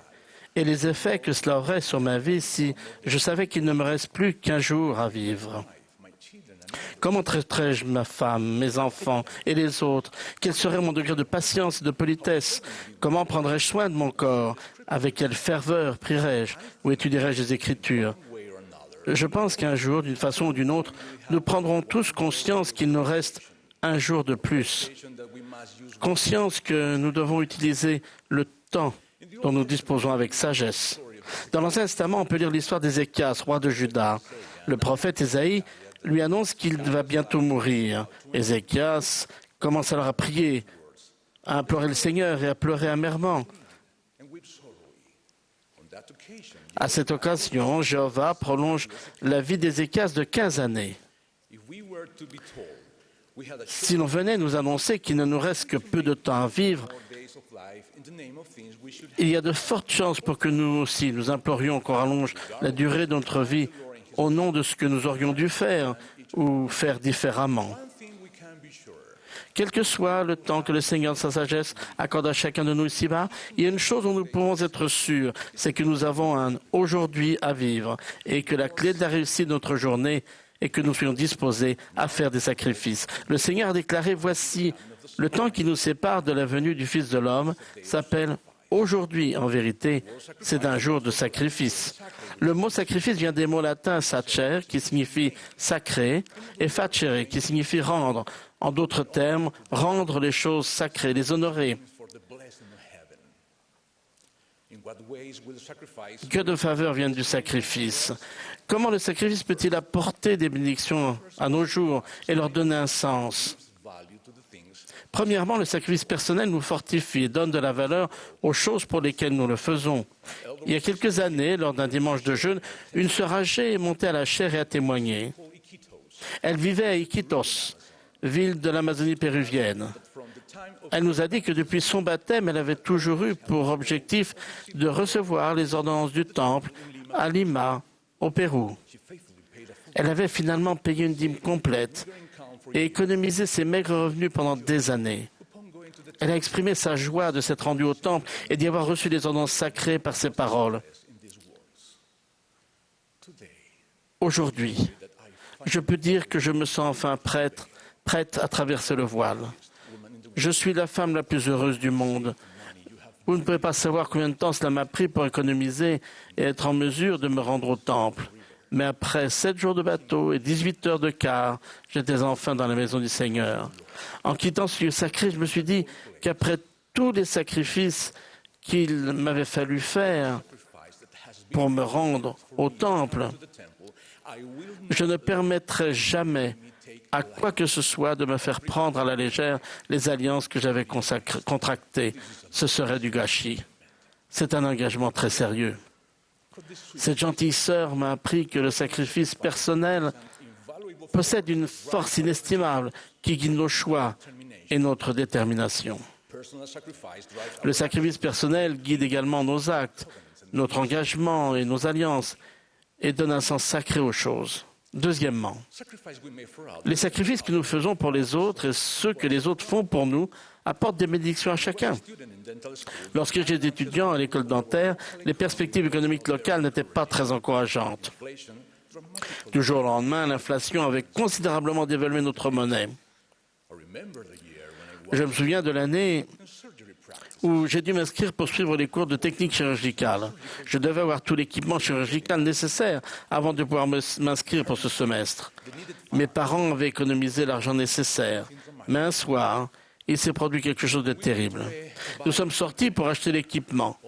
[SPEAKER 3] et les effets que cela aurait sur ma vie si je savais qu'il ne me reste plus qu'1 jour à vivre. Comment traiterais-je ma femme, mes enfants et les autres? Quel serait mon degré de patience et de politesse? Comment prendrais-je soin de mon corps? Avec quelle ferveur prierais-je ou étudierais-je les Écritures? Je pense qu'un jour, d'une façon ou d'une autre, nous prendrons tous conscience qu'il nous reste 1 jour de plus. Conscience que nous devons utiliser le temps dont nous disposons avec sagesse. Dans l'Ancien Testament, on peut lire l'histoire d'Ézéchias, roi de Juda. Le prophète Ésaïe lui annonce qu'il va bientôt mourir. Ézéchias commence alors à prier, à implorer le Seigneur et à pleurer amèrement. À cette occasion, Jéhovah prolonge la vie d'Ézéchias de 15 années. Si l'on venait nous annoncer qu'il ne nous reste que peu de temps à vivre, il y a de fortes chances pour que nous aussi nous implorions qu'on rallonge la durée de notre vie au nom de ce que nous aurions dû faire ou faire différemment. Quel que soit le temps que le Seigneur de sa sagesse accorde à chacun de nous ici-bas, il y a une chose dont nous pouvons être sûrs, c'est que nous avons un aujourd'hui à vivre et que la clé de la réussite de notre journée est que nous soyons disposés à faire des sacrifices. Le Seigneur a déclaré, voici, le temps qui nous sépare de la venue du Fils de l'homme s'appelle aujourd'hui. En vérité, c'est un jour de sacrifice. Le mot sacrifice vient des mots latins sacer, qui signifie sacré, et facere, qui signifie rendre. En d'autres termes, rendre les choses sacrées, les honorer. Que de faveurs viennent du sacrifice. Comment le sacrifice peut-il apporter des bénédictions à nos jours et leur donner un sens? Premièrement, le sacrifice personnel nous fortifie et donne de la valeur aux choses pour lesquelles nous le faisons. Il y a quelques années, lors d'un dimanche de jeûne, une sœur âgée est montée à la chaire et a témoigné. Elle vivait à Iquitos, ville de l'Amazonie péruvienne. Elle nous a dit que depuis son baptême, elle avait toujours eu pour objectif de recevoir les ordonnances du temple à Lima, au Pérou. Elle avait finalement payé une dîme complète et économisé ses maigres revenus pendant des années. Elle a exprimé sa joie de s'être rendue au temple et d'y avoir reçu les ordonnances sacrées par ses paroles. Aujourd'hui, je peux dire que je me sens enfin prête à traverser le voile. Je suis la femme la plus heureuse du monde. Vous ne pouvez pas savoir combien de temps cela m'a pris pour économiser et être en mesure de me rendre au temple. Mais après 7 jours de bateau et 18 heures de car, j'étais enfin dans la maison du Seigneur. En quittant ce lieu sacré, je me suis dit qu'après tous les sacrifices qu'il m'avait fallu faire pour me rendre au temple, Je ne permettrai jamais à quoi que ce soit de me faire prendre à la légère les alliances que j'avais contractées. Ce serait du gâchis. C'est un engagement très sérieux. Cette gentille sœur m'a appris que le sacrifice personnel possède une force inestimable qui guide nos choix et notre détermination. Le sacrifice personnel guide également nos actes, notre engagement et nos alliances et donne un sens sacré aux choses. Deuxièmement, les sacrifices que nous faisons pour les autres et ceux que les autres font pour nous apportent des bénédictions à chacun. Lorsque j'étais étudiant à l'école dentaire, les perspectives économiques locales n'étaient pas très encourageantes. Du jour au lendemain, l'inflation avait considérablement dévalué notre monnaie. Je me souviens de l'année où j'ai dû m'inscrire pour suivre les cours de technique chirurgicale. Je devais avoir tout l'équipement chirurgical nécessaire avant de pouvoir m'inscrire pour ce semestre. Mes parents avaient économisé l'argent nécessaire. Mais un soir, il s'est produit quelque chose de terrible. Nous sommes sortis pour acheter l'équipement.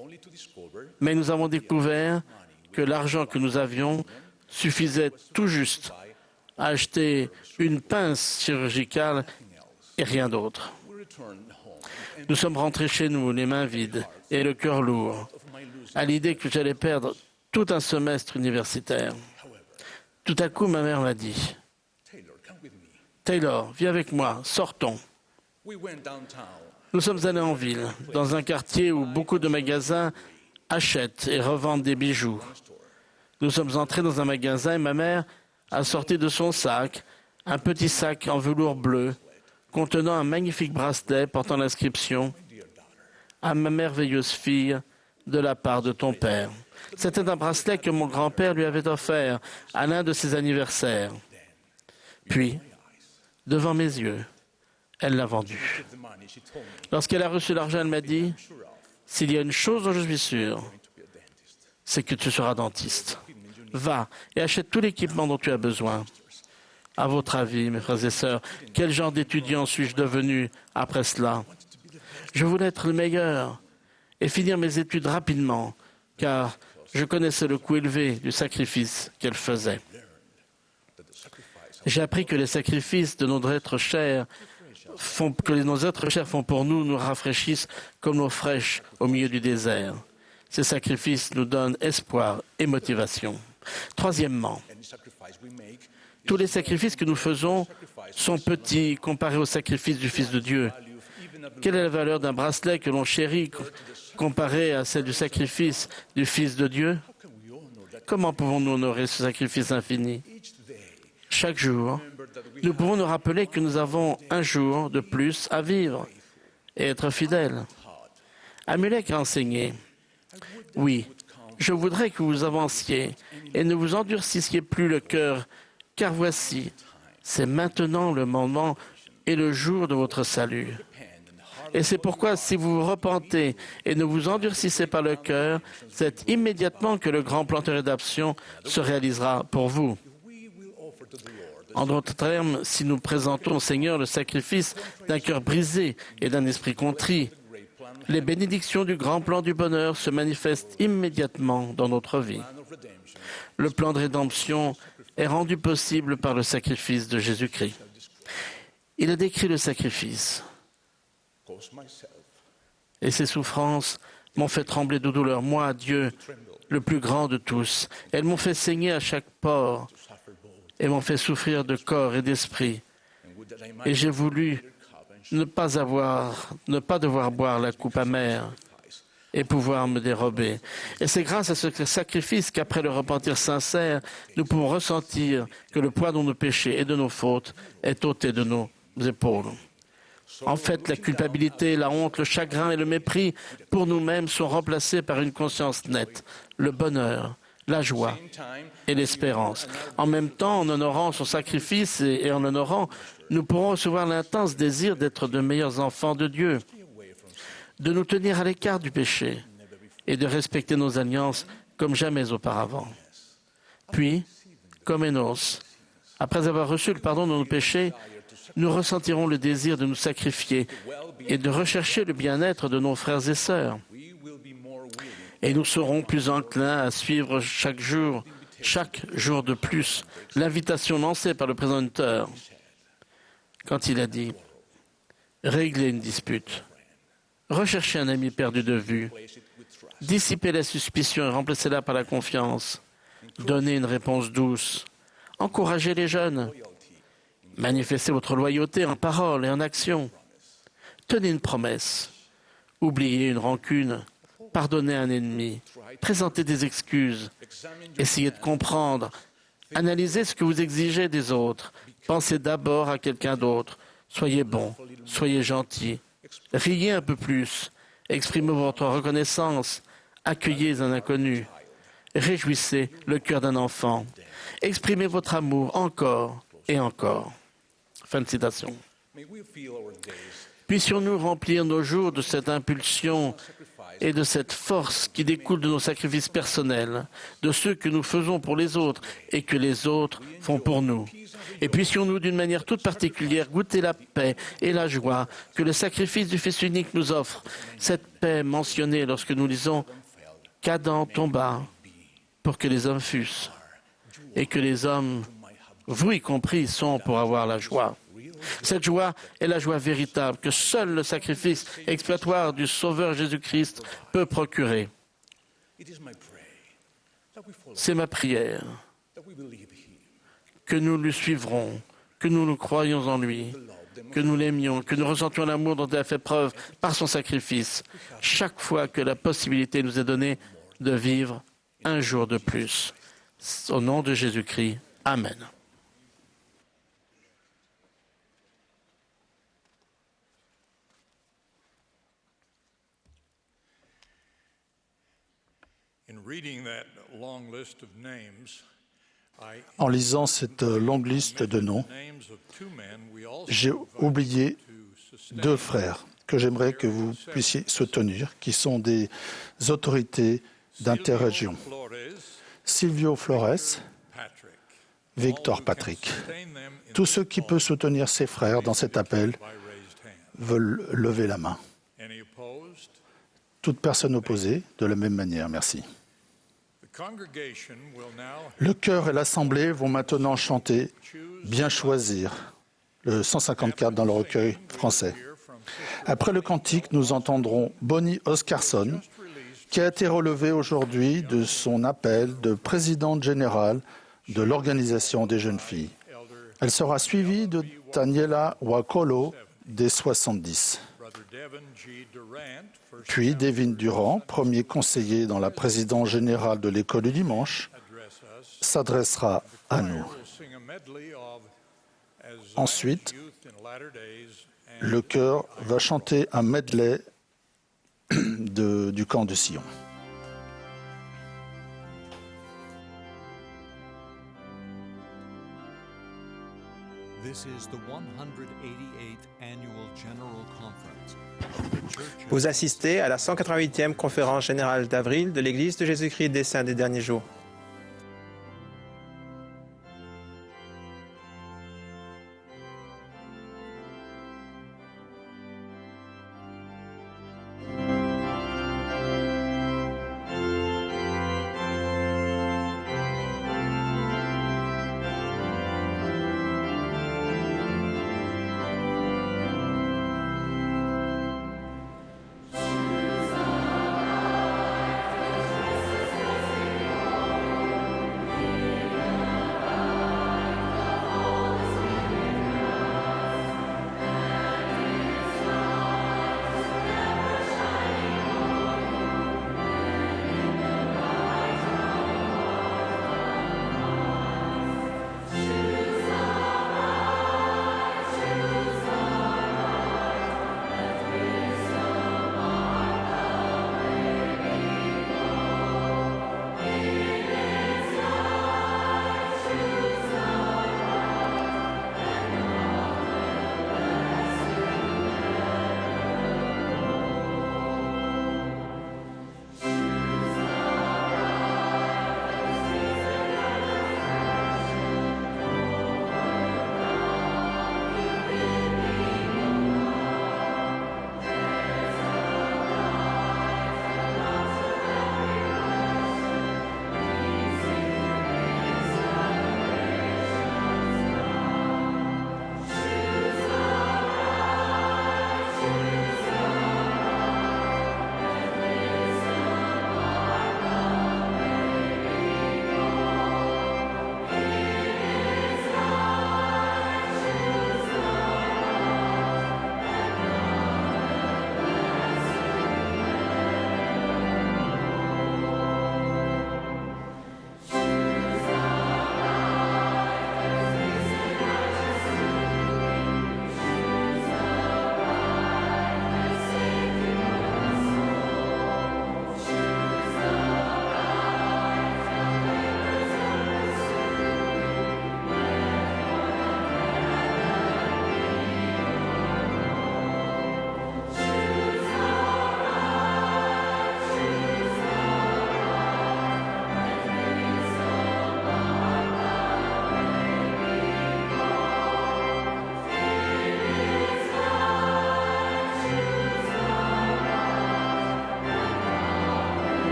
[SPEAKER 3] Mais nous avons découvert que l'argent que nous avions suffisait tout juste à acheter une pince chirurgicale et rien d'autre. Nous sommes rentrés chez nous, les mains vides et le cœur lourd, à l'idée que j'allais perdre tout un semestre universitaire. Tout à coup, ma mère m'a dit « Taylor, viens avec moi, sortons. » Nous sommes allés en ville, dans un quartier où beaucoup de magasins achètent et revendent des bijoux. Nous sommes entrés dans un magasin et ma mère a sorti de son sac un petit sac en velours bleu contenant un magnifique bracelet portant l'inscription « À ma merveilleuse fille, de la part de ton père ». C'était un bracelet que mon grand-père lui avait offert à l'un de ses anniversaires. Puis, devant mes yeux, elle l'a vendu. Lorsqu'elle a reçu l'argent, elle m'a dit « S'il y a une chose dont je suis sûr, c'est que tu seras dentiste. Va et achète tout l'équipement dont tu as besoin. » À votre avis, mes frères et sœurs, quel genre d'étudiant suis-je devenu après cela? Je voulais être le meilleur et finir mes études rapidement, car je connaissais le coût élevé du sacrifice qu'elle faisait. J'ai appris que les sacrifices de nos êtres chers font pour nous nous rafraîchissent comme l'eau fraîche au milieu du désert. Ces sacrifices nous donnent espoir et motivation. Troisièmement, tous les sacrifices que nous faisons sont petits comparés aux sacrifices du Fils de Dieu. Quelle est la valeur d'un bracelet que l'on chérit comparé à celle du sacrifice du Fils de Dieu? Comment pouvons-nous honorer ce sacrifice infini? Chaque jour, nous pouvons nous rappeler que nous avons un jour de plus à vivre et être fidèles. Amulek a enseigné « Oui, je voudrais que vous avanciez et ne vous endurcissiez plus le cœur, car voici, c'est maintenant le moment et le jour de votre salut. Et c'est pourquoi, si vous vous repentez et ne vous endurcissez pas le cœur, c'est immédiatement que le grand plan de rédemption se réalisera pour vous. » En d'autres termes, si nous présentons au Seigneur le sacrifice d'un cœur brisé et d'un esprit contrit, les bénédictions du grand plan du bonheur se manifestent immédiatement dans notre vie. Le plan de rédemption est rendu possible par le sacrifice de Jésus-Christ. Il a décrit le sacrifice. Et ses souffrances m'ont fait trembler de douleur. Moi, Dieu, le plus grand de tous. Elles m'ont fait saigner à chaque pore et m'ont fait souffrir de corps et d'esprit. Et j'ai voulu ne pas devoir boire la coupe amère et pouvoir me dérober. Et c'est grâce à ce sacrifice qu'après le repentir sincère, nous pouvons ressentir que le poids de nos péchés et de nos fautes est ôté de nos épaules. En fait, la culpabilité, la honte, le chagrin et le mépris pour nous-mêmes sont remplacés par une conscience nette, le bonheur, la joie et l'espérance. En même temps, en honorant son sacrifice et en l'honorant, nous pourrons recevoir l'intense désir d'être de meilleurs enfants de Dieu, de nous tenir à l'écart du péché et de respecter nos alliances comme jamais auparavant. Puis, comme Enos, après avoir reçu le pardon de nos péchés, nous ressentirons le désir de nous sacrifier et de rechercher le bien-être de nos frères et sœurs. Et nous serons plus enclins à suivre chaque jour chaque jour de plus l'invitation lancée par le président Hunter quand il a dit « Régler une dispute, rechercher un ami perdu de vue, dissiper la suspicion et remplacer-la par la confiance, donner une réponse douce, encourager les jeunes, manifester votre loyauté en parole et en action, tenez une promesse, oublier une rancune, pardonner un ennemi, présenter des excuses, essayez de comprendre, analysez ce que vous exigez des autres, pensez d'abord à quelqu'un d'autre, soyez bon, soyez gentil, riez un peu plus, exprimez votre reconnaissance, accueillez un inconnu, réjouissez le cœur d'un enfant, exprimez votre amour encore et encore. » Fin de citation. Puissions-nous remplir nos jours de cette impulsion et de cette force qui découle de nos sacrifices personnels, de ceux que nous faisons pour les autres et que les autres font pour nous. Et puissions-nous d'une manière toute particulière goûter la paix et la joie que le sacrifice du Fils unique nous offre, cette paix mentionnée lorsque nous lisons « qu'Adam tomba pour que les hommes fussent et que les hommes, vous y compris, sont pour avoir la joie ». Cette joie est la joie véritable que seul le sacrifice expiatoire du Sauveur Jésus-Christ peut procurer. C'est ma prière que nous le suivrons, que nous nous croyions en lui, que nous l'aimions, que nous ressentions l'amour dont il a fait preuve par son sacrifice, chaque fois que la possibilité nous est donnée de vivre un jour de plus. Au nom de Jésus-Christ, Amen.
[SPEAKER 2] En lisant cette longue liste de noms, j'ai oublié deux frères que j'aimerais que vous puissiez soutenir, qui sont des autorités d'interrégion. Silvio Flores, Victor Patrick. Tous ceux qui peuvent soutenir ces frères dans cet appel veulent lever la main. Toute personne opposée, de la même manière, merci. Le chœur et l'assemblée vont maintenant chanter « Bien choisir », le 154 dans le recueil français. Après le cantique, nous entendrons Bonnie Oscarson, qui a été relevée aujourd'hui de son appel de présidente générale de l'Organisation des jeunes filles. Elle sera suivie de Daniela Wakolo, des 70. Puis Devin Durant, premier conseiller dans la présidence générale de l'École du dimanche, s'adressera à nous. Ensuite, le chœur va chanter un medley du camp de Sion.
[SPEAKER 1] Vous assistez à la 188e conférence générale d'avril de l'Église de Jésus-Christ des Saints des Derniers Jours.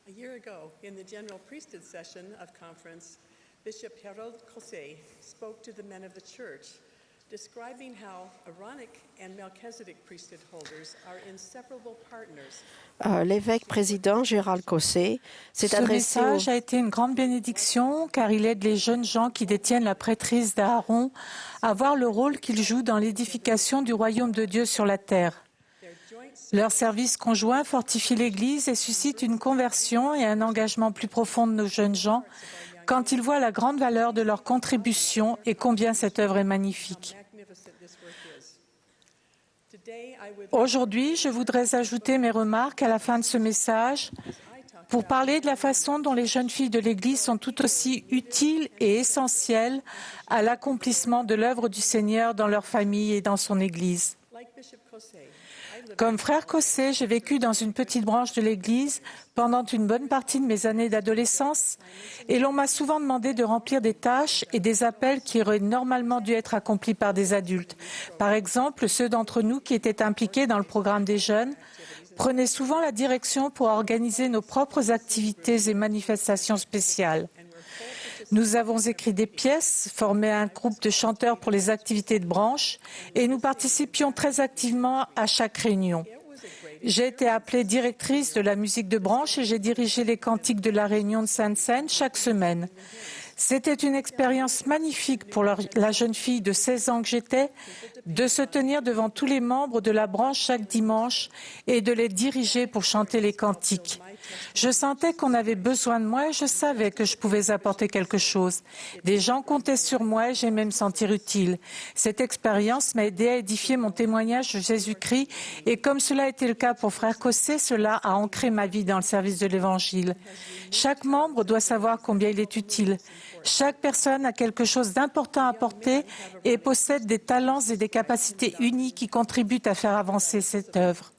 [SPEAKER 9] A year ago, in the General Priesthood session of conference, Bishop Harold Kosei spoke to the men of the church, describing how Aaronic and Melchizedek priesthood holders are inseparable partners.
[SPEAKER 10] L'évêque président Gérald Kosei s'est
[SPEAKER 11] Ce
[SPEAKER 10] adressé
[SPEAKER 11] message a été une grande bénédiction car il aide les jeunes gens qui détiennent la prêtrise d'Aaron à voir le rôle qu'ils jouent dans l'édification du royaume de Dieu sur la terre. Leur service conjoint fortifie l'Église et suscite une conversion et un engagement plus profond de nos jeunes gens quand ils voient la grande valeur de leur contribution et combien cette œuvre est magnifique. Aujourd'hui, je voudrais ajouter mes remarques à la fin de ce message pour parler de la façon dont les jeunes filles de l'Église sont tout aussi utiles et essentielles à l'accomplissement de l'œuvre du Seigneur dans leur famille et dans son Église. Comme frère Kosei, j'ai vécu dans une petite branche de l'Église pendant une bonne partie de mes années d'adolescence et l'on m'a souvent demandé de remplir des tâches et des appels qui auraient normalement dû être accomplis par des adultes. Par exemple, ceux d'entre nous qui étaient impliqués dans le programme des jeunes prenaient souvent la direction pour organiser nos propres activités et manifestations spéciales. Nous avons écrit des pièces, formé un groupe de chanteurs pour les activités de branche et nous participions très activement à chaque réunion. J'ai été appelée directrice de la musique de branche et j'ai dirigé les cantiques de la réunion de Sainte-Seine chaque semaine. C'était une expérience magnifique pour la jeune fille de 16 ans que j'étais, de se tenir devant tous les membres de la branche chaque dimanche et de les diriger pour chanter les cantiques. Je sentais qu'on avait besoin de moi et je savais que je pouvais apporter quelque chose. Des gens comptaient sur moi et j'aimais me sentir utile. Cette expérience m'a aidé à édifier mon témoignage de Jésus-Christ et comme cela a été le cas pour Frère Kosei, cela a ancré ma vie dans le service de l'Évangile. Chaque membre doit savoir combien il est utile. Chaque personne a quelque chose d'important à apporter et possède des talents et des capacités uniques qui contribuent à faire avancer cette œuvre.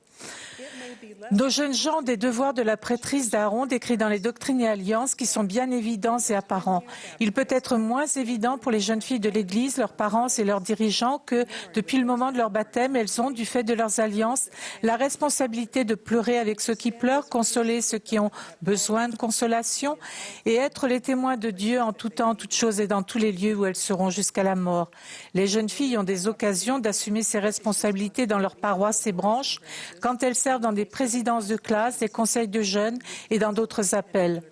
[SPEAKER 11] Nos jeunes gens ont des devoirs de la prêtrise d'Aaron décrits dans les doctrines et alliances qui sont bien évidents et apparents. Il peut être moins évident pour les jeunes filles de l'Église, leurs parents et leurs dirigeants que, depuis le moment de leur baptême, elles ont, du fait de leurs alliances, la responsabilité de pleurer avec ceux qui pleurent, consoler ceux qui ont besoin de consolation et être les témoins de Dieu en tout temps, en toutes choses et dans tous les lieux où elles seront jusqu'à la mort. Les jeunes filles ont des occasions d'assumer ces responsabilités dans leurs paroisses et branches quand elles servent dans des présidences de classe, des conseils de jeunes et dans d'autres appels.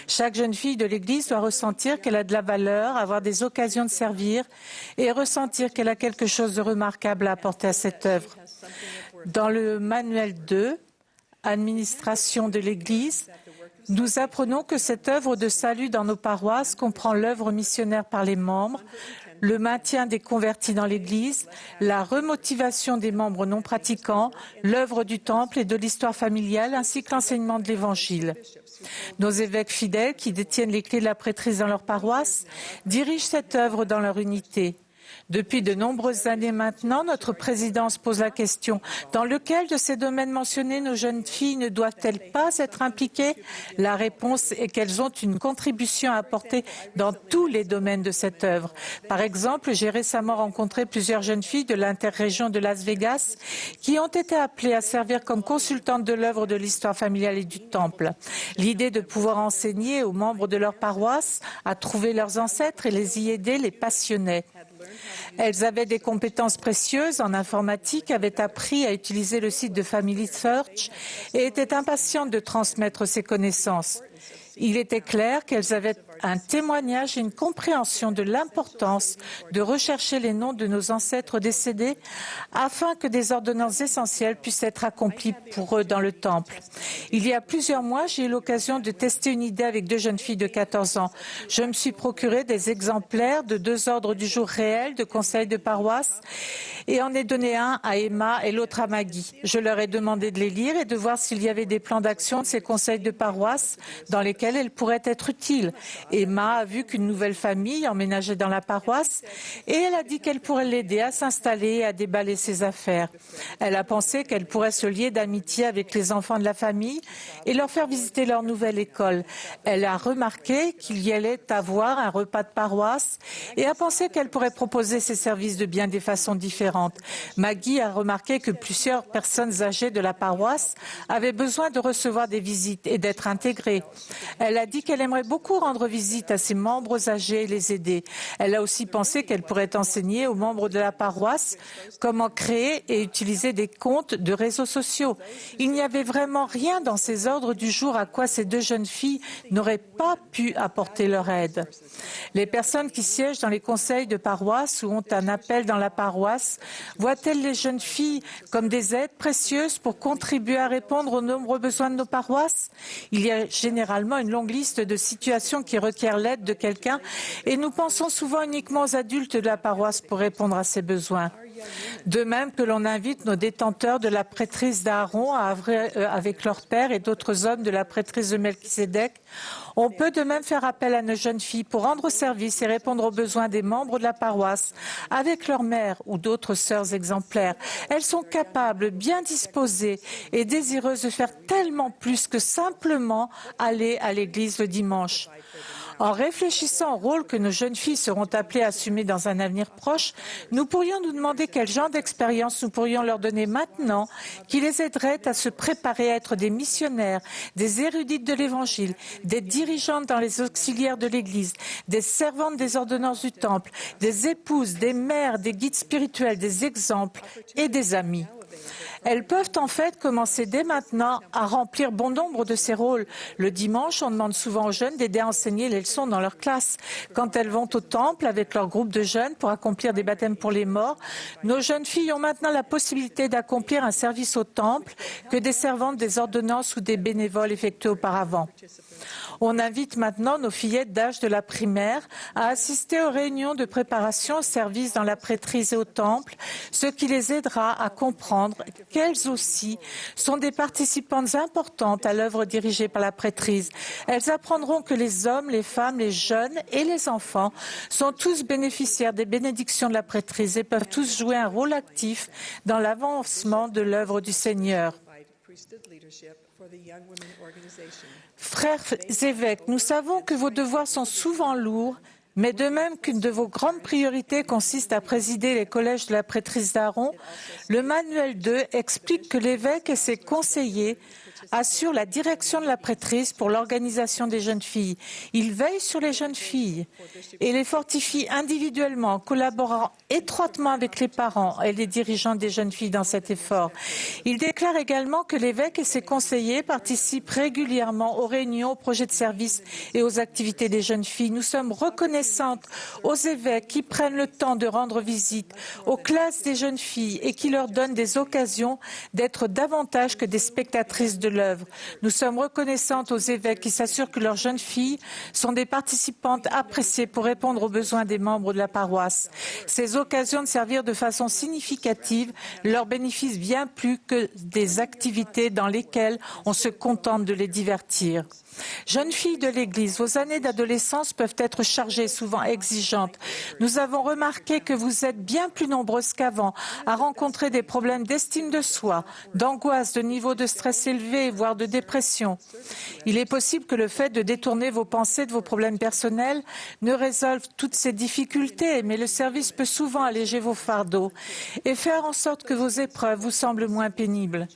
[SPEAKER 11] Chaque jeune fille de l'Église doit ressentir qu'elle a de la valeur, avoir des occasions de servir et ressentir qu'elle a quelque chose de remarquable à apporter à cette œuvre. Dans le manuel 2, Administration de l'Église, nous apprenons que cette œuvre de salut dans nos paroisses comprend l'œuvre missionnaire par les membres, le maintien des convertis dans l'Église, la remotivation des membres non pratiquants, l'œuvre du temple et de l'histoire familiale, ainsi que l'enseignement de l'Évangile. Nos évêques fidèles, qui détiennent les clés de la prêtrise dans leur paroisse, dirigent cette œuvre dans leur unité. Depuis de nombreuses années maintenant, notre présidence pose la question « Dans lequel de ces domaines mentionnés nos jeunes filles ne doivent-elles pas être impliquées ?» La réponse est qu'elles ont une contribution à apporter dans tous les domaines de cette œuvre. Par exemple, j'ai récemment rencontré plusieurs jeunes filles de l'interrégion de Las Vegas qui ont été appelées à servir comme consultantes de l'œuvre de l'histoire familiale et du temple. L'idée de pouvoir enseigner aux membres de leur paroisse à trouver leurs ancêtres et les y aider les passionnait. Elles avaient des compétences précieuses en informatique, avaient appris à utiliser le site de Family Search et étaient impatientes de transmettre ces connaissances. Il était clair qu'elles avaient un témoignage et une compréhension de l'importance de rechercher les noms de nos ancêtres décédés afin que des ordonnances essentielles puissent être accomplies pour eux dans le temple. Il y a plusieurs mois, j'ai eu l'occasion de tester une idée avec deux jeunes filles de 14 ans. Je me suis procuré des exemplaires de 2 ordres du jour réels de conseils de paroisse et en ai donné un à Emma et l'autre à Maggie. Je leur ai demandé de les lire et de voir s'il y avait des plans d'action de ces conseils de paroisse dans lesquels elles pourraient être utiles Emma a vu qu'une nouvelle famille emménageait dans la paroisse et elle a dit qu'elle pourrait l'aider à s'installer et à déballer ses affaires. Elle a pensé qu'elle pourrait se lier d'amitié avec les enfants de la famille et leur faire visiter leur nouvelle école. Elle a remarqué qu'il y allait avoir un repas de paroisse et a pensé qu'elle pourrait proposer ses services de bien des façons différentes. Maggie a remarqué que plusieurs personnes âgées de la paroisse avaient besoin de recevoir des visites et d'être intégrées. Elle a dit qu'elle aimerait beaucoup rendre visite à ses membres âgés et les aider. Elle a aussi pensé qu'elle pourrait enseigner aux membres de la paroisse comment créer et utiliser des comptes de réseaux sociaux. Il n'y avait vraiment rien dans ces ordres du jour à quoi ces deux jeunes filles n'auraient pas pu apporter leur aide. Les personnes qui siègent dans les conseils de paroisse ou ont un appel dans la paroisse voient-elles les jeunes filles comme des aides précieuses pour contribuer à répondre aux nombreux besoins de nos paroisses? Il y a généralement une longue liste de situations qui requièrent l'aide de quelqu'un et nous pensons souvent uniquement aux adultes de la paroisse pour répondre à ces besoins. De même que l'on invite nos détenteurs de la prêtrise d'Aaron à œuvrer avec leur père et d'autres hommes de la prêtrise de Melchisédek, on peut de même faire appel à nos jeunes filles pour rendre service et répondre aux besoins des membres de la paroisse avec leur mère ou d'autres sœurs exemplaires. Elles sont capables, bien disposées et désireuses de faire tellement plus que simplement aller à l'église le dimanche. En réfléchissant au rôle que nos jeunes filles seront appelées à assumer dans un avenir proche, nous pourrions nous demander quel genre d'expérience nous pourrions leur donner maintenant qui les aiderait à se préparer à être des missionnaires, des érudites de l'Évangile, des dirigeantes dans les auxiliaires de l'Église, des servantes des ordonnances du Temple, des épouses, des mères, des guides spirituels, des exemples et des amis. Elles peuvent en fait commencer dès maintenant à remplir bon nombre de ces rôles. Le dimanche, on demande souvent aux jeunes d'aider à enseigner les leçons dans leur classe. Quand elles vont au temple avec leur groupe de jeunes pour accomplir des baptêmes pour les morts, nos jeunes filles ont maintenant la possibilité d'accomplir un service au temple que des servantes des ordonnances ou des bénévoles effectuaient auparavant. On invite maintenant nos fillettes d'âge de la primaire à assister aux réunions de préparation au service dans la prêtrise et au temple, ce qui les aidera à comprendre qu'elles aussi sont des participantes importantes à l'œuvre dirigée par la prêtrise. Elles apprendront que les hommes, les femmes, les jeunes et les enfants sont tous bénéficiaires des bénédictions de la prêtrise et peuvent tous jouer un rôle actif dans l'avancement de l'œuvre du Seigneur. Frères évêques, nous savons que vos devoirs sont souvent lourds, mais de même qu'une de vos grandes priorités consiste à présider les collèges de la prêtrise d'Aaron, le manuel 2 explique que l'évêque et ses conseillers assurent la direction de la prêtrise pour l'organisation des jeunes filles. Il veille sur les jeunes filles et les fortifie individuellement en collaborant étroitement avec les parents et les dirigeants des jeunes filles dans cet effort. Il déclare également que l'évêque et ses conseillers participent régulièrement aux réunions, aux projets de service et aux activités des jeunes filles. Nous sommes reconnaissantes aux évêques qui prennent le temps de rendre visite aux classes des jeunes filles et qui leur donnent des occasions d'être davantage que des spectatrices de l'œuvre. Nous sommes reconnaissantes aux évêques qui s'assurent que leurs jeunes filles sont des participantes appréciées pour répondre aux besoins des membres de la paroisse. Ces occasions de servir de façon significative leur bénéficient bien plus que des activités dans lesquelles on se contente de les divertir. Jeunes filles de l'Église, vos années d'adolescence peuvent être chargées, souvent exigeantes. Nous avons remarqué que vous êtes bien plus nombreuses qu'avant à rencontrer des problèmes d'estime de soi, d'angoisse, de niveau de stress élevé, voire de dépression. Il est possible que le fait de détourner vos pensées de vos problèmes personnels ne résolve toutes ces difficultés, mais le service peut souvent alléger vos fardeaux et faire en sorte que vos épreuves vous semblent moins pénibles.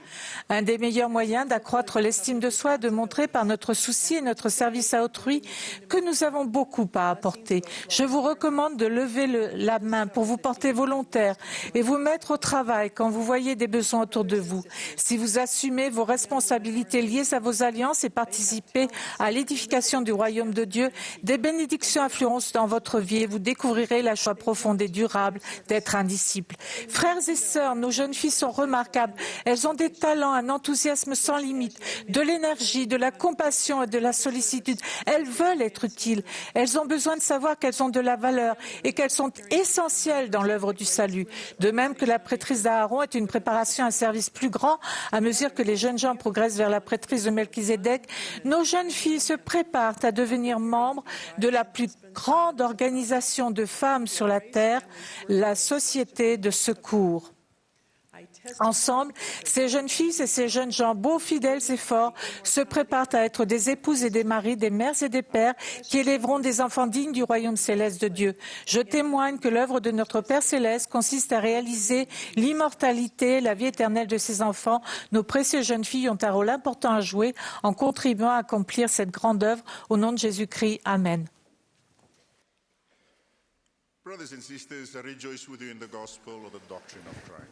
[SPEAKER 11] Un des meilleurs moyens d'accroître l'estime de soi est de montrer par notre souci et notre service à autrui que nous avons beaucoup à apporter. Je vous recommande de lever la main pour vous porter volontaire et vous mettre au travail quand vous voyez des besoins autour de vous. Si vous assumez vos responsabilités liées à vos alliances et participez à l'édification du royaume de Dieu, des bénédictions afflueront dans votre vie et vous découvrirez la joie profonde et durable d'être un disciple. Frères et sœurs, nos jeunes filles sont remarquables. Elles ont des talents, un enthousiasme sans limite, de l'énergie, de la compassion et de la sollicitude. Elles veulent être utiles. Elles ont besoin de savoir qu'elles ont de la valeur et qu'elles sont essentielles dans l'œuvre du salut. De même que la prêtrise d'Aaron est une préparation à un service plus grand à mesure que les jeunes gens progressent progresse vers la prêtrise de Melchizedek, nos jeunes filles se préparent à devenir membres de la plus grande organisation de femmes sur la Terre, la Société de secours. Ensemble, ces jeunes filles et ces jeunes gens beaux, fidèles et forts se préparent à être des épouses et des maris, des mères et des pères qui élèveront des enfants dignes du royaume céleste de Dieu. Je témoigne que l'œuvre de notre Père céleste consiste à réaliser l'immortalité, la vie éternelle de ses enfants. Nos précieuses jeunes filles ont un rôle important à jouer en contribuant à accomplir cette grande œuvre. Au nom de Jésus-Christ, Amen.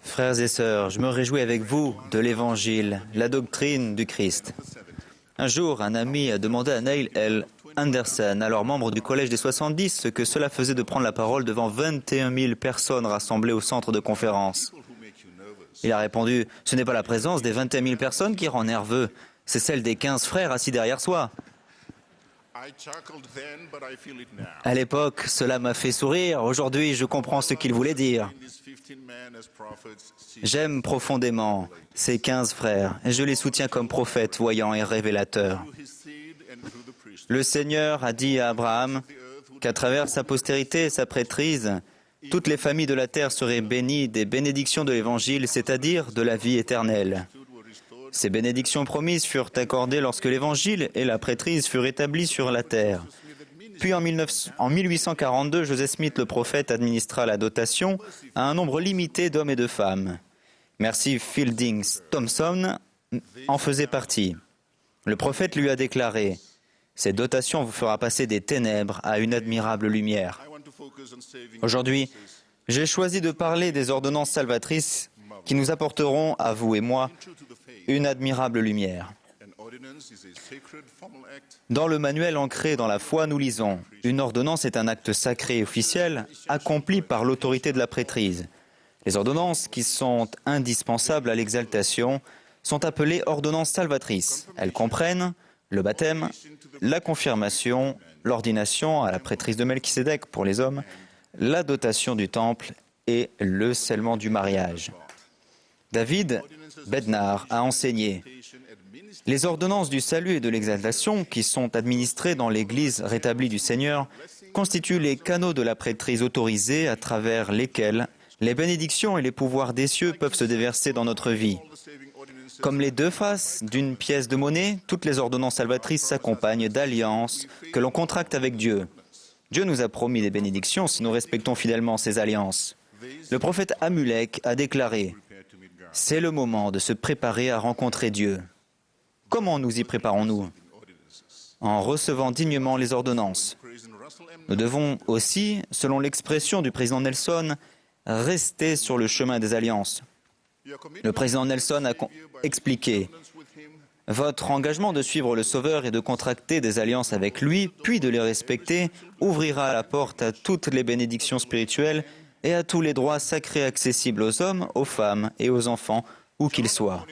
[SPEAKER 8] Frères et sœurs, je me réjouis avec vous de l'Évangile, la doctrine du Christ. Un jour, un ami a demandé à Neil L. Anderson, alors membre du Collège des 70, ce que cela faisait de prendre la parole devant 21 000 personnes rassemblées au centre de conférence. Il a répondu, « Ce n'est pas la présence des 21 000 personnes qui rend nerveux, c'est celle des 15 frères assis derrière soi. » À l'époque, cela m'a fait sourire. Aujourd'hui, je comprends ce qu'il voulait dire. J'aime profondément ces 15 frères et je les soutiens comme prophètes, voyants et révélateurs. Le Seigneur a dit à Abraham qu'à travers sa postérité et sa prêtrise, toutes les familles de la terre seraient bénies des bénédictions de l'Évangile, c'est-à-dire de la vie éternelle. Ces bénédictions promises furent accordées lorsque l'Évangile et la prêtrise furent établis sur la terre. Puis en 1842, Joseph Smith, le prophète, administra la dotation à un nombre limité d'hommes et de femmes. Mercy Fielding Thompson en faisait partie. Le prophète lui a déclaré « Cette dotation vous fera passer des ténèbres à une admirable lumière. » Aujourd'hui, j'ai choisi de parler des ordonnances salvatrices qui nous apporteront, à vous et moi, une admirable lumière. Dans le manuel ancré dans la foi, nous lisons « Une ordonnance est un acte sacré et officiel accompli par l'autorité de la prêtrise. Les ordonnances qui sont indispensables à l'exaltation sont appelées ordonnances salvatrices. Elles comprennent le baptême, la confirmation, l'ordination à la prêtrise de Melchizedek pour les hommes, la dotation du temple et le scellement du mariage. » David Bednar a enseigné « Les ordonnances du salut et de l'exaltation qui sont administrées dans l'Église rétablie du Seigneur constituent les canaux de la prêtrise autorisés à travers lesquels les bénédictions et les pouvoirs des cieux peuvent se déverser dans notre vie. Comme les deux faces d'une pièce de monnaie, toutes les ordonnances salvatrices s'accompagnent d'alliances que l'on contracte avec Dieu. Dieu nous a promis des bénédictions si nous respectons fidèlement ces alliances. Le prophète Amulek a déclaré « C'est le moment de se préparer à rencontrer Dieu. » Comment nous y préparons-nous? En recevant dignement les ordonnances. Nous devons aussi, selon l'expression du président Nelson, rester sur le chemin des alliances. Le président Nelson a expliqué « Votre engagement de suivre le Sauveur et de contracter des alliances avec lui, puis de les respecter, ouvrira la porte à toutes les bénédictions spirituelles et à tous les droits sacrés accessibles aux hommes, aux femmes et aux enfants, où qu'ils soient. »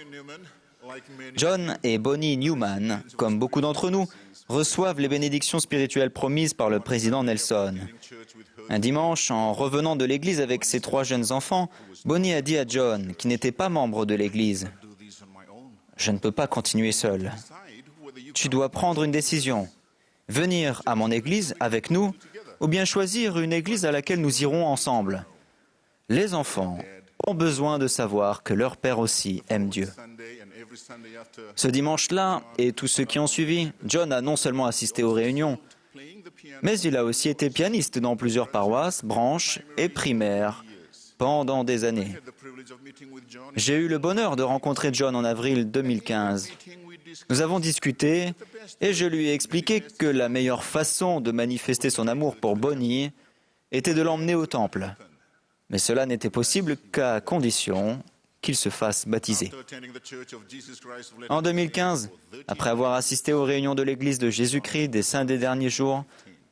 [SPEAKER 8] John et Bonnie Newman, comme beaucoup d'entre nous, reçoivent les bénédictions spirituelles promises par le président Nelson. Un dimanche, en revenant de l'église avec ses 3 jeunes enfants, Bonnie a dit à John, qui n'était pas membre de l'église, « Je ne peux pas continuer seul. Tu dois prendre une décision. Venir à mon église avec nous ou bien choisir une église à laquelle nous irons ensemble. Les enfants ont besoin de savoir que leur père aussi aime Dieu. » Ce dimanche-là, et tous ceux qui ont suivi, John a non seulement assisté aux réunions, mais il a aussi été pianiste dans plusieurs paroisses, branches et primaires pendant des années. J'ai eu le bonheur de rencontrer John en avril 2015. Nous avons discuté et je lui ai expliqué que la meilleure façon de manifester son amour pour Bonnie était de l'emmener au temple. Mais cela n'était possible qu'à condition qu'il se fasse baptiser. En 2015, après avoir assisté aux réunions de l'Église de Jésus-Christ des Saints des Derniers Jours,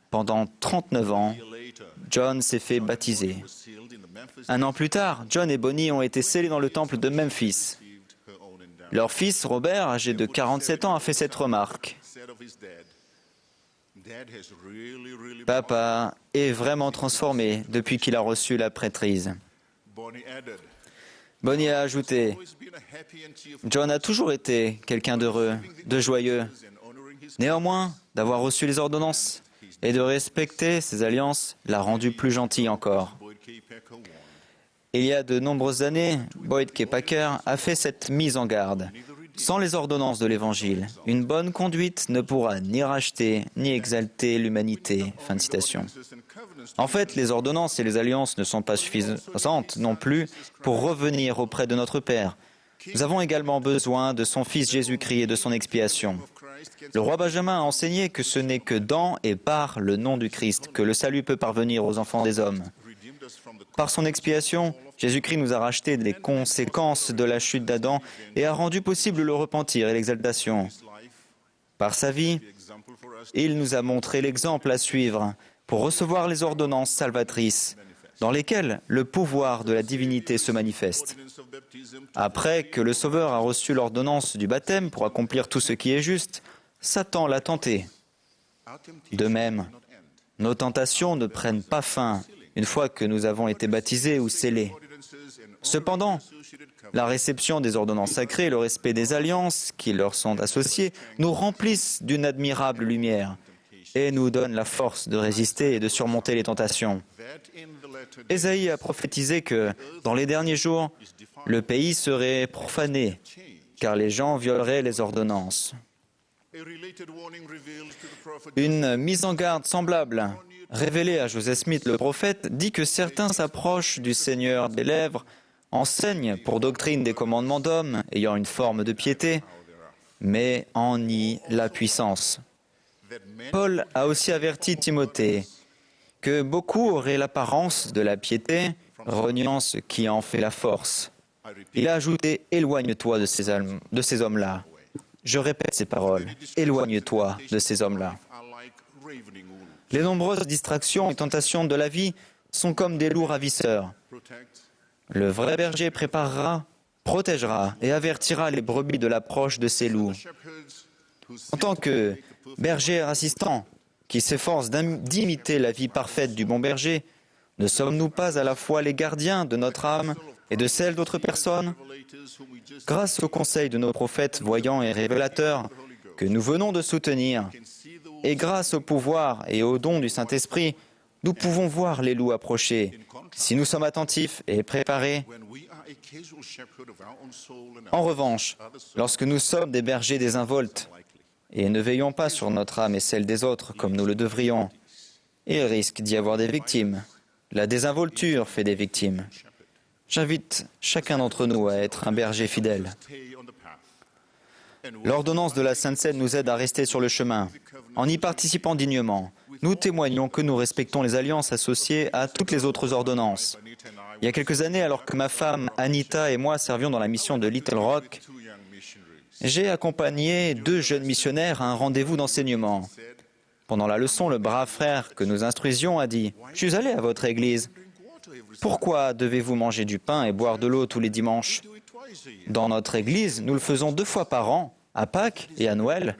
[SPEAKER 8] pendant 39 ans, John s'est fait baptiser. 1 an plus tard, John et Bonnie ont été scellés dans le temple de Memphis. Leur fils, Robert, âgé de 47 ans, a fait cette remarque. « Papa est vraiment transformé depuis qu'il a reçu la prêtrise. » Bonnie a ajouté, John a toujours été quelqu'un d'heureux, de joyeux. Néanmoins, d'avoir reçu les ordonnances et de respecter ses alliances l'a rendu plus gentil encore. Il y a de nombreuses années, Boyd K. Packer a fait cette mise en garde. Sans les ordonnances de l'Évangile, une bonne conduite ne pourra ni racheter ni exalter l'humanité. Fin de citation. En fait, les ordonnances et les alliances ne sont pas suffisantes non plus pour revenir auprès de notre Père. Nous avons également besoin de son Fils Jésus-Christ et de son expiation. Le roi Benjamin a enseigné que ce n'est que dans et par le nom du Christ que le salut peut parvenir aux enfants des hommes. Par son expiation, Jésus-Christ nous a racheté des conséquences de la chute d'Adam et a rendu possible le repentir et l'exaltation. Par sa vie, il nous a montré l'exemple à suivre pour recevoir les ordonnances salvatrices dans lesquelles le pouvoir de la divinité se manifeste. Après que le Sauveur a reçu l'ordonnance du baptême pour accomplir tout ce qui est juste, Satan l'a tenté. De même, nos tentations ne prennent pas fin une fois que nous avons été baptisés ou scellés. Cependant, la réception des ordonnances sacrées et le respect des alliances qui leur sont associées nous remplissent d'une admirable lumière et nous donnent la force de résister et de surmonter les tentations. Ésaïe a prophétisé que, dans les derniers jours, le pays serait profané, car les gens violeraient les ordonnances. Une mise en garde semblable, révélée à Joseph Smith le prophète, dit que certains s'approchent du Seigneur des lèvres, enseignent pour doctrine des commandements d'hommes ayant une forme de piété, mais en nient la puissance. Paul a aussi averti Timothée que beaucoup auraient l'apparence de la piété, reniant ce qui en fait la force. Il a ajouté « Éloigne-toi de ces hommes-là ». Je répète ces paroles. « Éloigne-toi de ces hommes-là ». Les nombreuses distractions et tentations de la vie sont comme des loups ravisseurs. Le vrai berger préparera, protégera et avertira les brebis de l'approche de ces loups. En tant que berger assistant qui s'efforce d'imiter la vie parfaite du bon berger, ne sommes-nous pas à la fois les gardiens de notre âme et de celle d'autres personnes? Grâce au conseil de nos prophètes voyants et révélateurs que nous venons de soutenir, et grâce au pouvoir et au don du Saint-Esprit, nous pouvons voir les loups approcher, si nous sommes attentifs et préparés. En revanche, lorsque nous sommes des bergers désinvoltes et ne veillons pas sur notre âme et celle des autres comme nous le devrions, il risque d'y avoir des victimes. La désinvolture fait des victimes. J'invite chacun d'entre nous à être un berger fidèle. L'ordonnance de la Sainte Seine nous aide à rester sur le chemin. En y participant dignement, nous témoignons que nous respectons les alliances associées à toutes les autres ordonnances. Il y a quelques années, alors que ma femme Anita et moi servions dans la mission de Little Rock, j'ai accompagné 2 jeunes missionnaires à un rendez-vous d'enseignement. Pendant la leçon, le brave frère que nous instruisions a dit « Je suis allé à votre église. Pourquoi devez-vous manger du pain et boire de l'eau tous les dimanches ? Dans notre église, nous le faisons 2 fois par an, à Pâques et à Noël.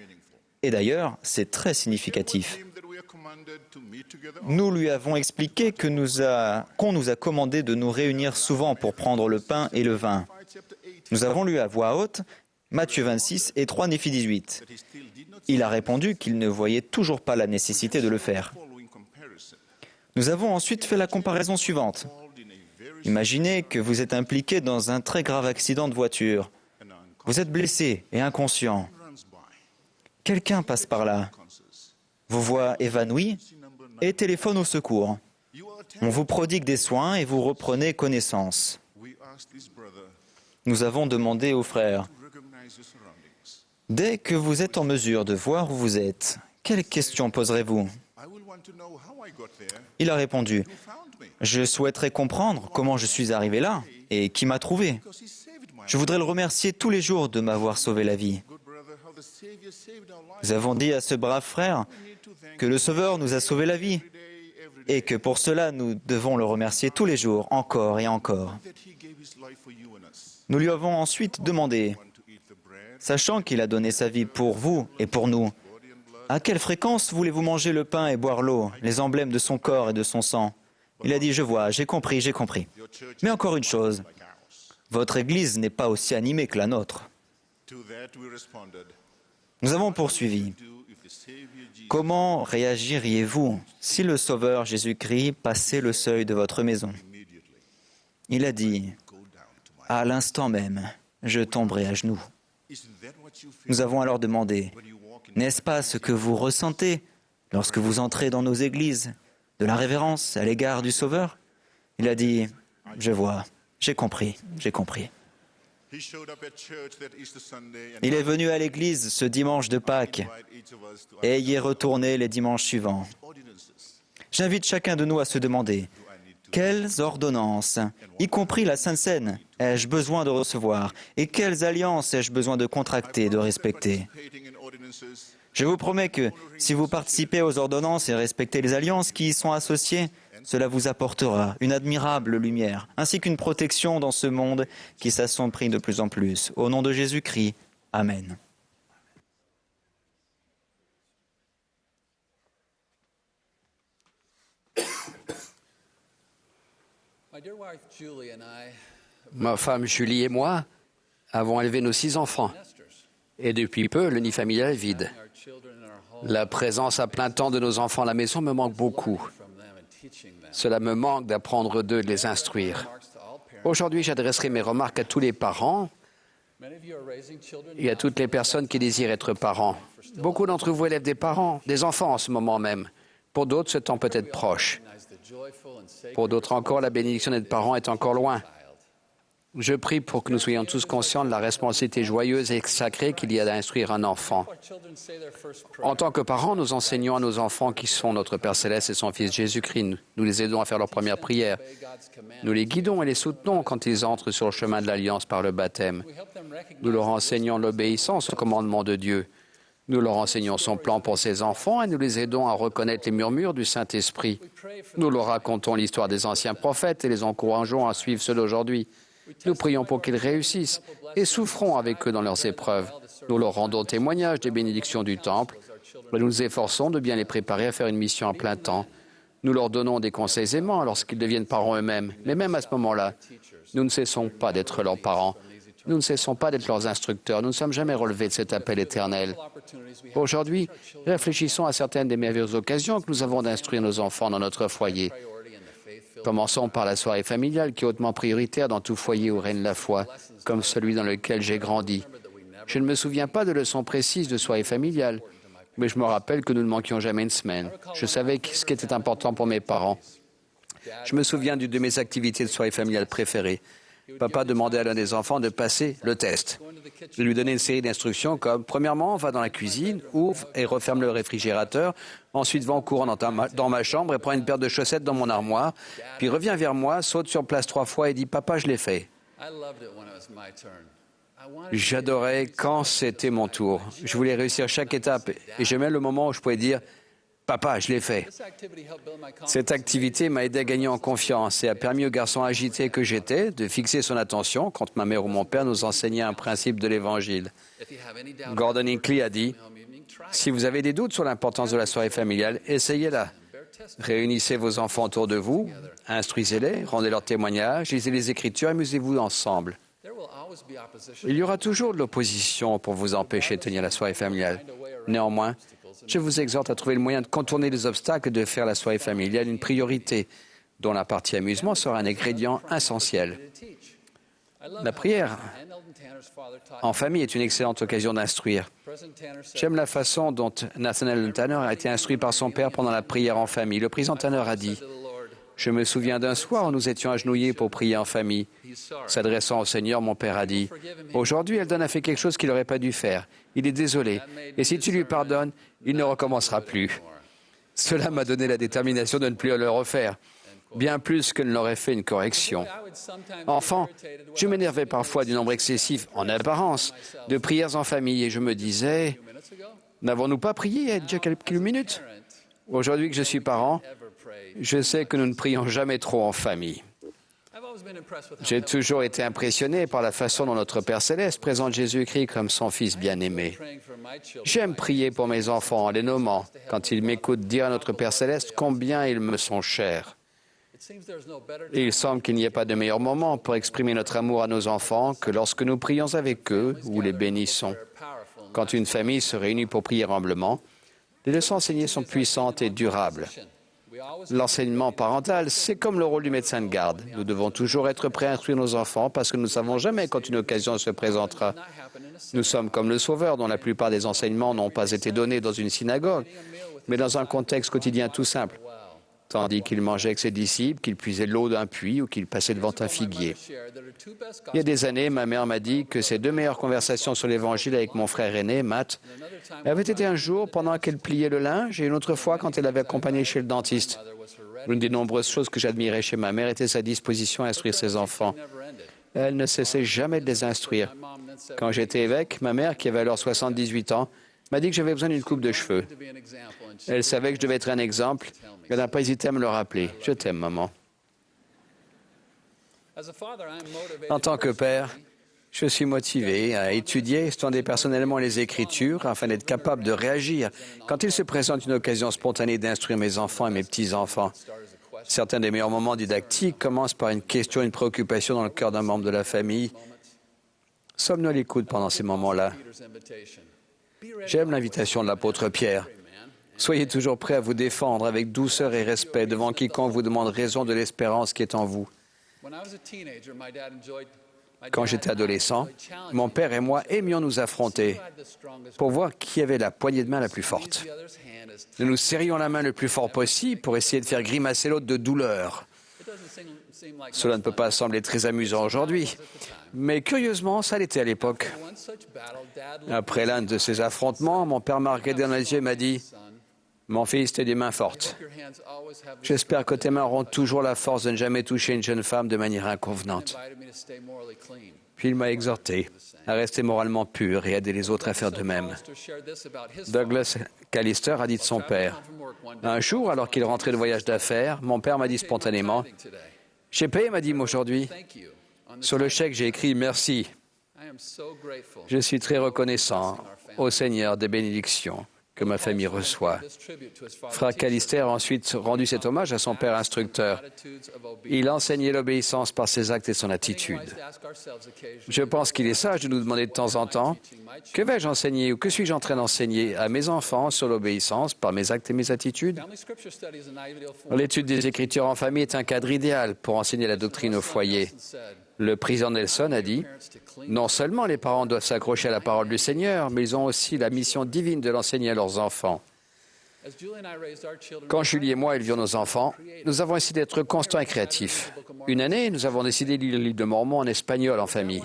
[SPEAKER 8] Et d'ailleurs, c'est très significatif. Nous lui avons expliqué qu'on nous a commandé de nous réunir souvent pour prendre le pain et le vin. Nous avons lu à voix haute Matthieu 26 et 3 Néphi 18. Il a répondu qu'il ne voyait toujours pas la nécessité de le faire. Nous avons ensuite fait la comparaison suivante. Imaginez que vous êtes impliqué dans un très grave accident de voiture. Vous êtes blessé et inconscient. Quelqu'un passe par là, vous voit évanoui et téléphone au secours. On vous prodigue des soins et vous reprenez connaissance. Nous avons demandé au frère, dès que vous êtes en mesure de voir où vous êtes, quelles questions poserez-vous ? Il a répondu, je souhaiterais comprendre comment je suis arrivé là et qui m'a trouvé. Je voudrais le remercier tous les jours de m'avoir sauvé la vie. Nous avons dit à ce brave frère que le Sauveur nous a sauvé la vie et que pour cela nous devons le remercier tous les jours, encore et encore. Nous lui avons ensuite demandé, sachant qu'il a donné sa vie pour vous et pour nous, à quelle fréquence voulez-vous manger le pain et boire l'eau, les emblèmes de son corps et de son sang ? Il a dit, je vois, j'ai compris. Mais encore une chose, votre Église n'est pas aussi animée que la nôtre. Nous avons poursuivi. Comment réagiriez-vous si le Sauveur Jésus-Christ passait le seuil de votre maison? Il a dit, « À l'instant même, je tomberai à genoux. » Nous avons alors demandé, « N'est-ce pas ce que vous ressentez lorsque vous entrez dans nos églises, de la révérence à l'égard du Sauveur ?» Il a dit, « Je vois, j'ai compris. » Il est venu à l'église ce dimanche de Pâques et y est retourné les dimanches suivants. J'invite chacun de nous à se demander, quelles ordonnances, y compris la Sainte Seine, ai-je besoin de recevoir et quelles alliances ai-je besoin de contracter et de respecter? Je vous promets que si vous participez aux ordonnances et respectez les alliances qui y sont associées, cela vous apportera une admirable lumière, ainsi qu'une protection dans ce monde qui s'assombrit de plus en plus. Au nom de Jésus-Christ, Amen.
[SPEAKER 12] Ma femme Julie et moi avons élevé nos 6 enfants. Et depuis peu, le nid familial est vide. La présence à plein temps de nos enfants à la maison me manque beaucoup. Cela me manque d'apprendre d'eux, de les instruire. Aujourd'hui, j'adresserai mes remarques à tous les parents et à toutes les personnes qui désirent être parents. Beaucoup d'entre vous élèvent des enfants en ce moment même. Pour d'autres, ce temps peut être proche. Pour d'autres encore, la bénédiction d'être parents est encore loin. Je prie pour que nous soyons tous conscients de la responsabilité joyeuse et sacrée qu'il y a d'instruire un enfant. En tant que parents, nous enseignons à nos enfants qui sont notre Père Céleste et son Fils Jésus-Christ. Nous les aidons à faire leur première prière. Nous les guidons et les soutenons quand ils entrent sur le chemin de l'Alliance par le baptême. Nous leur enseignons l'obéissance au commandement de Dieu. Nous leur enseignons son plan pour ses enfants et nous les aidons à reconnaître les murmures du Saint-Esprit. Nous leur racontons l'histoire des anciens prophètes et les encourageons à suivre ceux d'aujourd'hui. Nous prions pour qu'ils réussissent et souffrons avec eux dans leurs épreuves. Nous leur rendons témoignage des bénédictions du Temple. Nous nous efforçons de bien les préparer à faire une mission à plein temps. Nous leur donnons des conseils aimants lorsqu'ils deviennent parents eux-mêmes. Mais même à ce moment-là, nous ne cessons pas d'être leurs parents. Nous ne cessons pas d'être leurs instructeurs. Nous ne sommes jamais relevés de cet appel éternel. Aujourd'hui, réfléchissons à certaines des merveilleuses occasions que nous avons d'instruire nos enfants dans notre foyer. Commençons par la soirée familiale qui est hautement prioritaire dans tout foyer où règne la foi, comme celui dans lequel j'ai grandi. Je ne me souviens pas de leçons précises de soirée familiale, mais je me rappelle que nous ne manquions jamais une semaine. Je savais ce qui était important pour mes parents. Je me souviens d'une de mes activités de soirée familiale préférées. Papa demandait à l'un des enfants de passer le test. Je lui donnais une série d'instructions comme, premièrement, va dans la cuisine, ouvre et referme le réfrigérateur, ensuite va en courant dans ma chambre et prends une paire de chaussettes dans mon armoire, puis reviens vers moi, saute sur place 3 fois et dis, papa, je l'ai fait. J'adorais quand c'était mon tour. Je voulais réussir chaque étape et j'aimais le moment où je pouvais dire, papa, je l'ai fait. Cette activité m'a aidé à gagner en confiance et a permis au garçon agité que j'étais de fixer son attention quand ma mère ou mon père nous enseignait un principe de l'Évangile. Gordon Hinckley a dit, « Si vous avez des doutes sur l'importance de la soirée familiale, essayez-la. Réunissez vos enfants autour de vous, instruisez-les, rendez leur témoignage, lisez les Écritures, amusez-vous ensemble. Il y aura toujours de l'opposition pour vous empêcher de tenir la soirée familiale. Néanmoins, je vous exhorte à trouver le moyen de contourner les obstacles et de faire la soirée familiale une priorité, dont la partie amusement sera un ingrédient essentiel. La prière en famille est une excellente occasion d'instruire. J'aime la façon dont Nathaniel Tanner a été instruit par son père pendant la prière en famille. Le président Tanner a dit, « Je me souviens d'un soir où nous étions agenouillés pour prier en famille. S'adressant au Seigneur, mon père a dit, « Aujourd'hui, Eldon a fait quelque chose qu'il n'aurait pas dû faire. Il est désolé. Et si tu lui pardonnes, il ne recommencera plus. » Cela m'a donné la détermination de ne plus le refaire, bien plus que ne l'aurait fait une correction. Enfant, je m'énervais parfois du nombre excessif, en apparence, de prières en famille et je me disais, « N'avons-nous pas prié il y a déjà quelques minutes ?» Aujourd'hui que je suis parent, je sais que nous ne prions jamais trop en famille. J'ai toujours été impressionné par la façon dont notre Père Céleste présente Jésus-Christ comme son Fils bien-aimé. J'aime prier pour mes enfants en les nommant, quand ils m'écoutent dire à notre Père Céleste combien ils me sont chers. Et il semble qu'il n'y ait pas de meilleur moment pour exprimer notre amour à nos enfants que lorsque nous prions avec eux ou les bénissons. Quand une famille se réunit pour prier humblement, les leçons enseignées sont puissantes et durables. L'enseignement parental, c'est comme le rôle du médecin de garde. Nous devons toujours être prêts à instruire nos enfants parce que nous ne savons jamais quand une occasion se présentera. Nous sommes comme le Sauveur dont la plupart des enseignements n'ont pas été donnés dans une synagogue, mais dans un contexte quotidien tout simple. Tandis qu'il mangeait avec ses disciples, qu'il puisait de l'eau d'un puits ou qu'il passait devant un figuier. Il y a des années, ma mère m'a dit que ses deux meilleures conversations sur l'Évangile avec mon frère aîné, Matt, avaient été un jour pendant qu'elle pliait le linge et une autre fois quand elle avait accompagné chez le dentiste. L'une des nombreuses choses que j'admirais chez ma mère était sa disposition à instruire ses enfants. Elle ne cessait jamais de les instruire. Quand j'étais évêque, ma mère, qui avait alors 78 ans, m'a dit que j'avais besoin d'une coupe de cheveux. Elle savait que je devais être un exemple. Elle n'a pas hésité à me le rappeler. Je t'aime, maman. En tant que père, je suis motivé à étudier et studier personnellement les Écritures afin d'être capable de réagir quand il se présente une occasion spontanée d'instruire mes enfants et mes petits-enfants. Certains des meilleurs moments didactiques commencent par une question, une préoccupation dans le cœur d'un membre de la famille. Sommes-nous à l'écoute pendant ces moments-là? J'aime l'invitation de l'apôtre Pierre. Soyez toujours prêts à vous défendre avec douceur et respect devant quiconque vous demande raison de l'espérance qui est en vous. Quand j'étais adolescent, mon père et moi aimions nous affronter pour voir qui avait la poignée de main la plus forte. Nous nous serrions la main le plus fort possible pour essayer de faire grimacer l'autre de douleur. Cela ne peut pas sembler très amusant aujourd'hui, mais curieusement, ça l'était à l'époque. Après l'un de ces affrontements, mon père m'a regardé dans les yeux et m'a dit « Mon fils, tu as des mains fortes. J'espère que tes mains auront toujours la force de ne jamais toucher une jeune femme de manière inconvenante. » Puis il m'a exhorté à rester moralement pur et aider les autres à faire de même. Douglas Callister a dit de son père « Un jour, alors qu'il rentrait de voyage d'affaires, mon père m'a dit spontanément « J'ai payé ma dîme aujourd'hui. Sur le chèque, j'ai écrit « Merci ». Je suis très reconnaissant au Seigneur des bénédictions que ma famille reçoit. Frère Callister a ensuite rendu cet hommage à son père instructeur. Il enseignait l'obéissance par ses actes et son attitude. Je pense qu'il est sage de nous demander de temps en temps « Que vais-je enseigner ou que suis-je en train d'enseigner à mes enfants sur l'obéissance par mes actes et mes attitudes ?» L'étude des Écritures en famille est un cadre idéal pour enseigner la doctrine au foyer. Le président Nelson a dit « Non seulement les parents doivent s'accrocher à la parole du Seigneur, mais ils ont aussi la mission divine de l'enseigner à leurs enfants. » Quand Julie et moi élevions nos enfants, nous avons essayé d'être constants et créatifs. Une année, nous avons décidé de lire le livre de Mormon en espagnol en famille.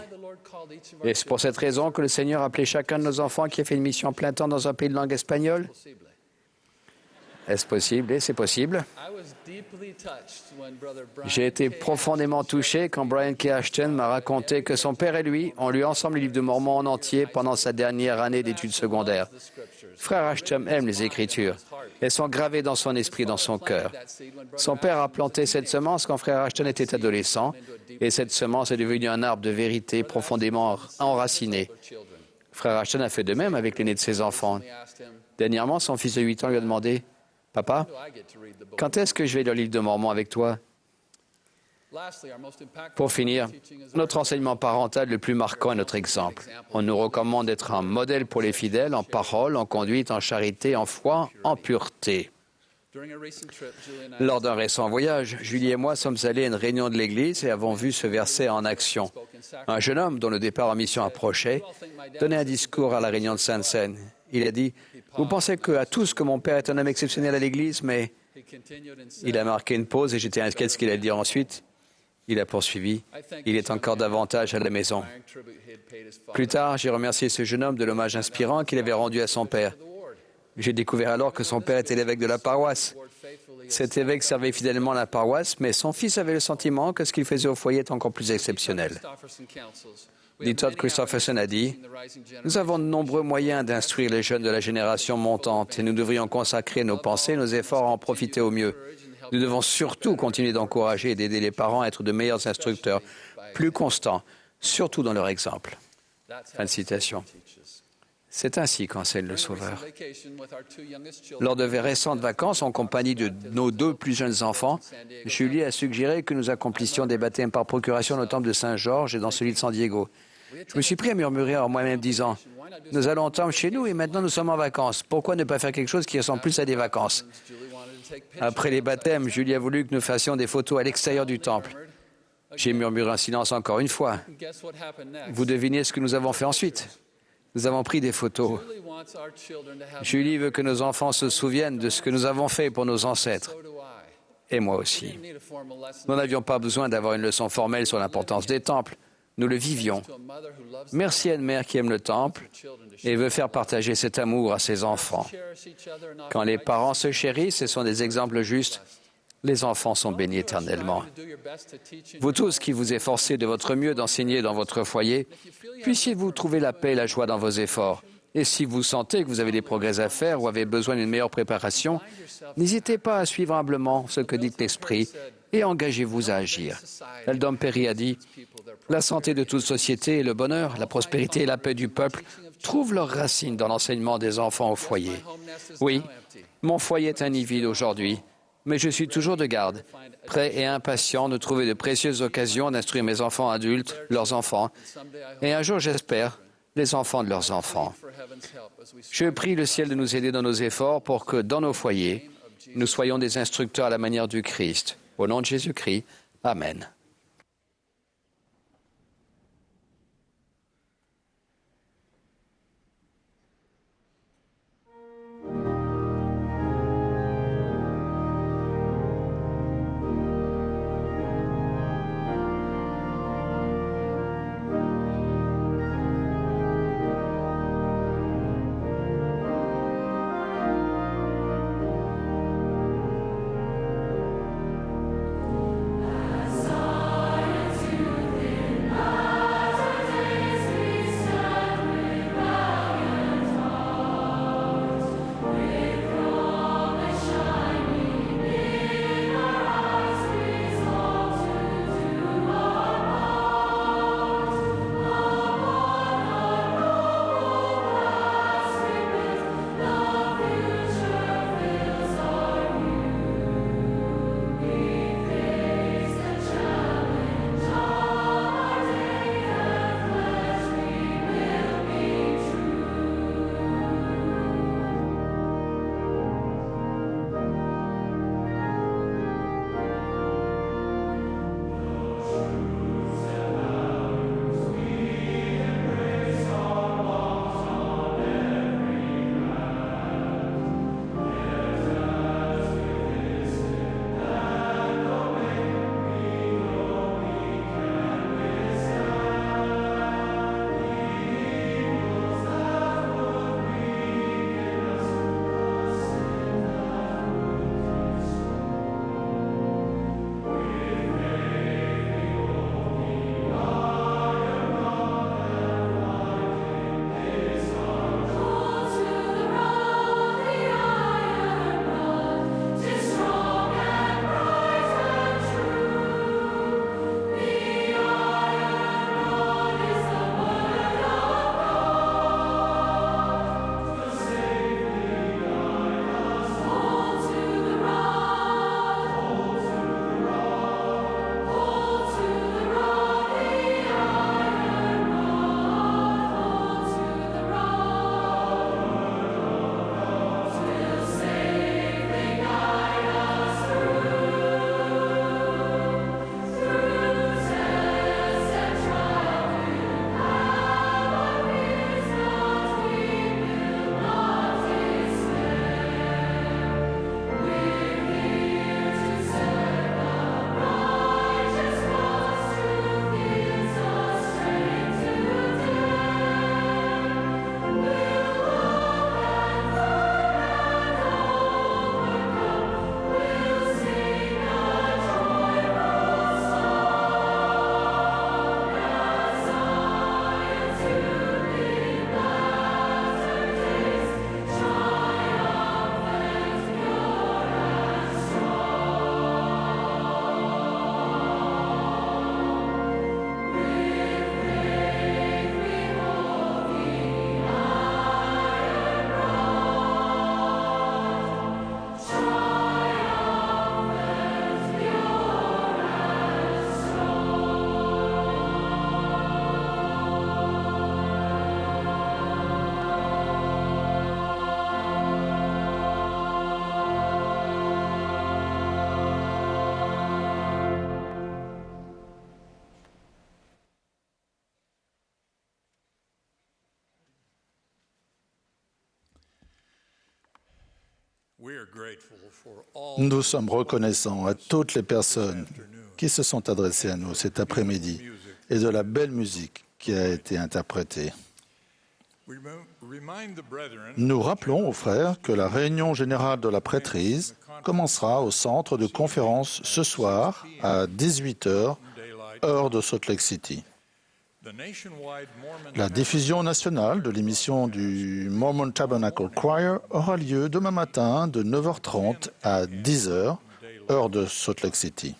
[SPEAKER 12] Et c'est pour cette raison que le Seigneur a appelé chacun de nos enfants qui a fait une mission en plein temps dans un pays de langue espagnole. Est-ce possible? Et c'est possible. J'ai été profondément touché quand Brian K. Ashton m'a raconté que son père et lui ont lu ensemble le livre de Mormon en entier pendant sa dernière année d'études secondaires. Frère Ashton aime les Écritures. Elles sont gravées dans son esprit, dans son cœur. Son père a planté cette semence quand frère Ashton était adolescent, et cette semence est devenue un arbre de vérité profondément enraciné. Frère Ashton a fait de même avec l'aîné de ses enfants. Dernièrement, son fils de 8 ans lui a demandé « Papa, quand est-ce que je vais lire le livre de Mormon avec toi ?» Pour finir, notre enseignement parental le plus marquant est notre exemple. On nous recommande d'être un modèle pour les fidèles en parole, en conduite, en charité, en foi, en pureté. Lors d'un récent voyage, Julie et moi sommes allés à une réunion de l'Église et avons vu ce verset en action. Un jeune homme dont le départ en mission approchait donnait un discours à la réunion de Sainte-Seine. Il a dit « Vous pensez à tous que mon père est un homme exceptionnel à l'Église, mais... » Il a marqué une pause et j'étais inquiet de ce qu'il allait dire ensuite. Il a poursuivi « Il est encore davantage à la maison. » Plus tard, j'ai remercié ce jeune homme de l'hommage inspirant qu'il avait rendu à son père. J'ai découvert alors que son père était l'évêque de la paroisse. Cet évêque servait fidèlement la paroisse, mais son fils avait le sentiment que ce qu'il faisait au foyer était encore plus exceptionnel. Todd Christofferson a dit « Nous avons de nombreux moyens d'instruire les jeunes de la génération montante et nous devrions consacrer nos pensées, nos efforts à en profiter au mieux. Nous devons surtout continuer d'encourager et d'aider les parents à être de meilleurs instructeurs, plus constants, surtout dans leur exemple. » Fin de citation. C'est ainsi qu'enseigne le Sauveur. Lors de récentes vacances, en compagnie de nos 2 plus jeunes enfants, Julie a suggéré que nous accomplissions des baptêmes par procuration au temple de Saint-Georges et dans celui de San Diego. Je me suis pris à murmurer en moi-même disant, « Nous allons au temple chez nous et maintenant nous sommes en vacances. Pourquoi ne pas faire quelque chose qui ressemble plus à des vacances ?» Après les baptêmes, Julie a voulu que nous fassions des photos à l'extérieur du temple. J'ai murmuré en silence encore une fois. Vous devinez ce que nous avons fait ensuite? Nous avons pris des photos. Julie veut que nos enfants se souviennent de ce que nous avons fait pour nos ancêtres. Et moi aussi. Nous n'avions pas besoin d'avoir une leçon formelle sur l'importance des temples. Nous le vivions. Merci à une mère qui aime le temple et veut faire partager cet amour à ses enfants. Quand les parents se chérissent et sont des exemples justes, les enfants sont bénis éternellement. Vous tous qui vous efforcez de votre mieux d'enseigner dans votre foyer, puissiez-vous trouver la paix et la joie dans vos efforts. Et si vous sentez que vous avez des progrès à faire ou avez besoin d'une meilleure préparation, n'hésitez pas à suivre humblement ce que dit l'Esprit et engagez-vous à agir. Eldon Perry a dit, « La santé de toute société et le bonheur, la prospérité et la paix du peuple trouvent leurs racines dans l'enseignement des enfants au foyer. » Oui, mon foyer est un nid vide aujourd'hui, mais je suis toujours de garde, prêt et impatient de trouver de précieuses occasions d'instruire mes enfants adultes, leurs enfants, et un jour, j'espère, les enfants de leurs enfants. Je prie le ciel de nous aider dans nos efforts pour que, dans nos foyers, nous soyons des instructeurs à la manière du Christ. Au nom de Jésus-Christ, Amen.
[SPEAKER 13] As
[SPEAKER 2] Nous sommes reconnaissants à toutes les personnes qui se sont adressées à nous cet après-midi et de la belle musique qui a été interprétée. Nous rappelons aux frères que la réunion générale de la prêtrise commencera au centre de conférence ce soir à 18h, heure de Salt Lake City. La diffusion nationale de l'émission du Mormon Tabernacle Choir aura lieu demain matin de 9h30 à 10h, heure de Salt Lake City.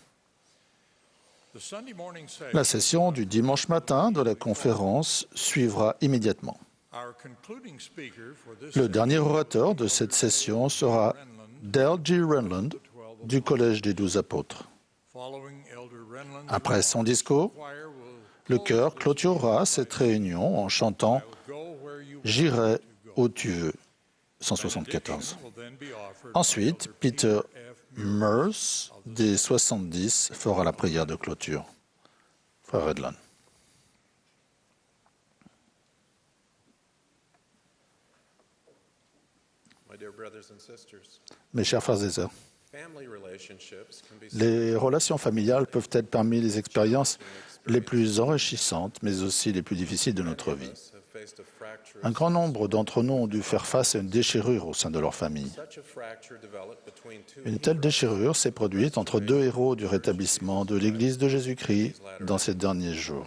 [SPEAKER 2] La session du dimanche matin de la conférence suivra immédiatement. Le dernier orateur de cette session sera Dale G. Renlund du Collège des 12 Apôtres. Après son discours, le chœur clôturera cette réunion en chantant « J'irai où tu veux » 174. Ensuite, Peter Merce des 70 fera la prière de clôture. Frère Redland. Mes chers frères et sœurs, les relations familiales peuvent être parmi les expériences les plus enrichissantes, mais aussi les plus difficiles de notre vie. Un grand nombre d'entre nous ont dû faire face à une déchirure au sein de leur famille. Une telle déchirure s'est produite entre deux héros du rétablissement de l'Église de Jésus-Christ dans ces derniers jours.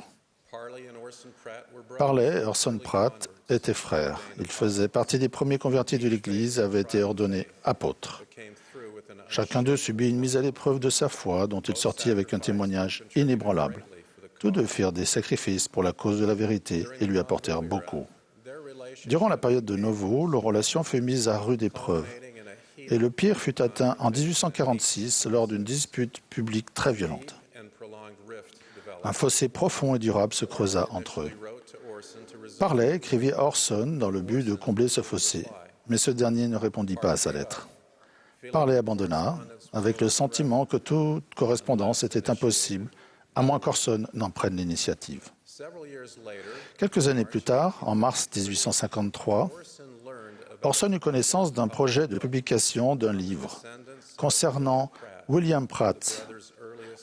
[SPEAKER 2] Parley et Orson Pratt étaient frères. Ils faisaient partie des premiers convertis de l'Église et avaient été ordonnés apôtres. Chacun d'eux subit une mise à l'épreuve de sa foi, dont il sortit avec un témoignage inébranlable. Tous deux firent des sacrifices pour la cause de la vérité et lui apportèrent beaucoup. Durant la période de Novo, leur relation fut mise à rude épreuve. Et le pire fut atteint en 1846 lors d'une dispute publique très violente. Un fossé profond et durable se creusa entre eux. Parley écrivit à Orson dans le but de combler ce fossé, mais ce dernier ne répondit pas à sa lettre. Parley abandonna, avec le sentiment que toute correspondance était impossible, à moins qu'Orson n'en prenne l'initiative. Quelques années plus tard, en mars 1853, Orson eut connaissance d'un projet de publication d'un livre concernant William Pratt,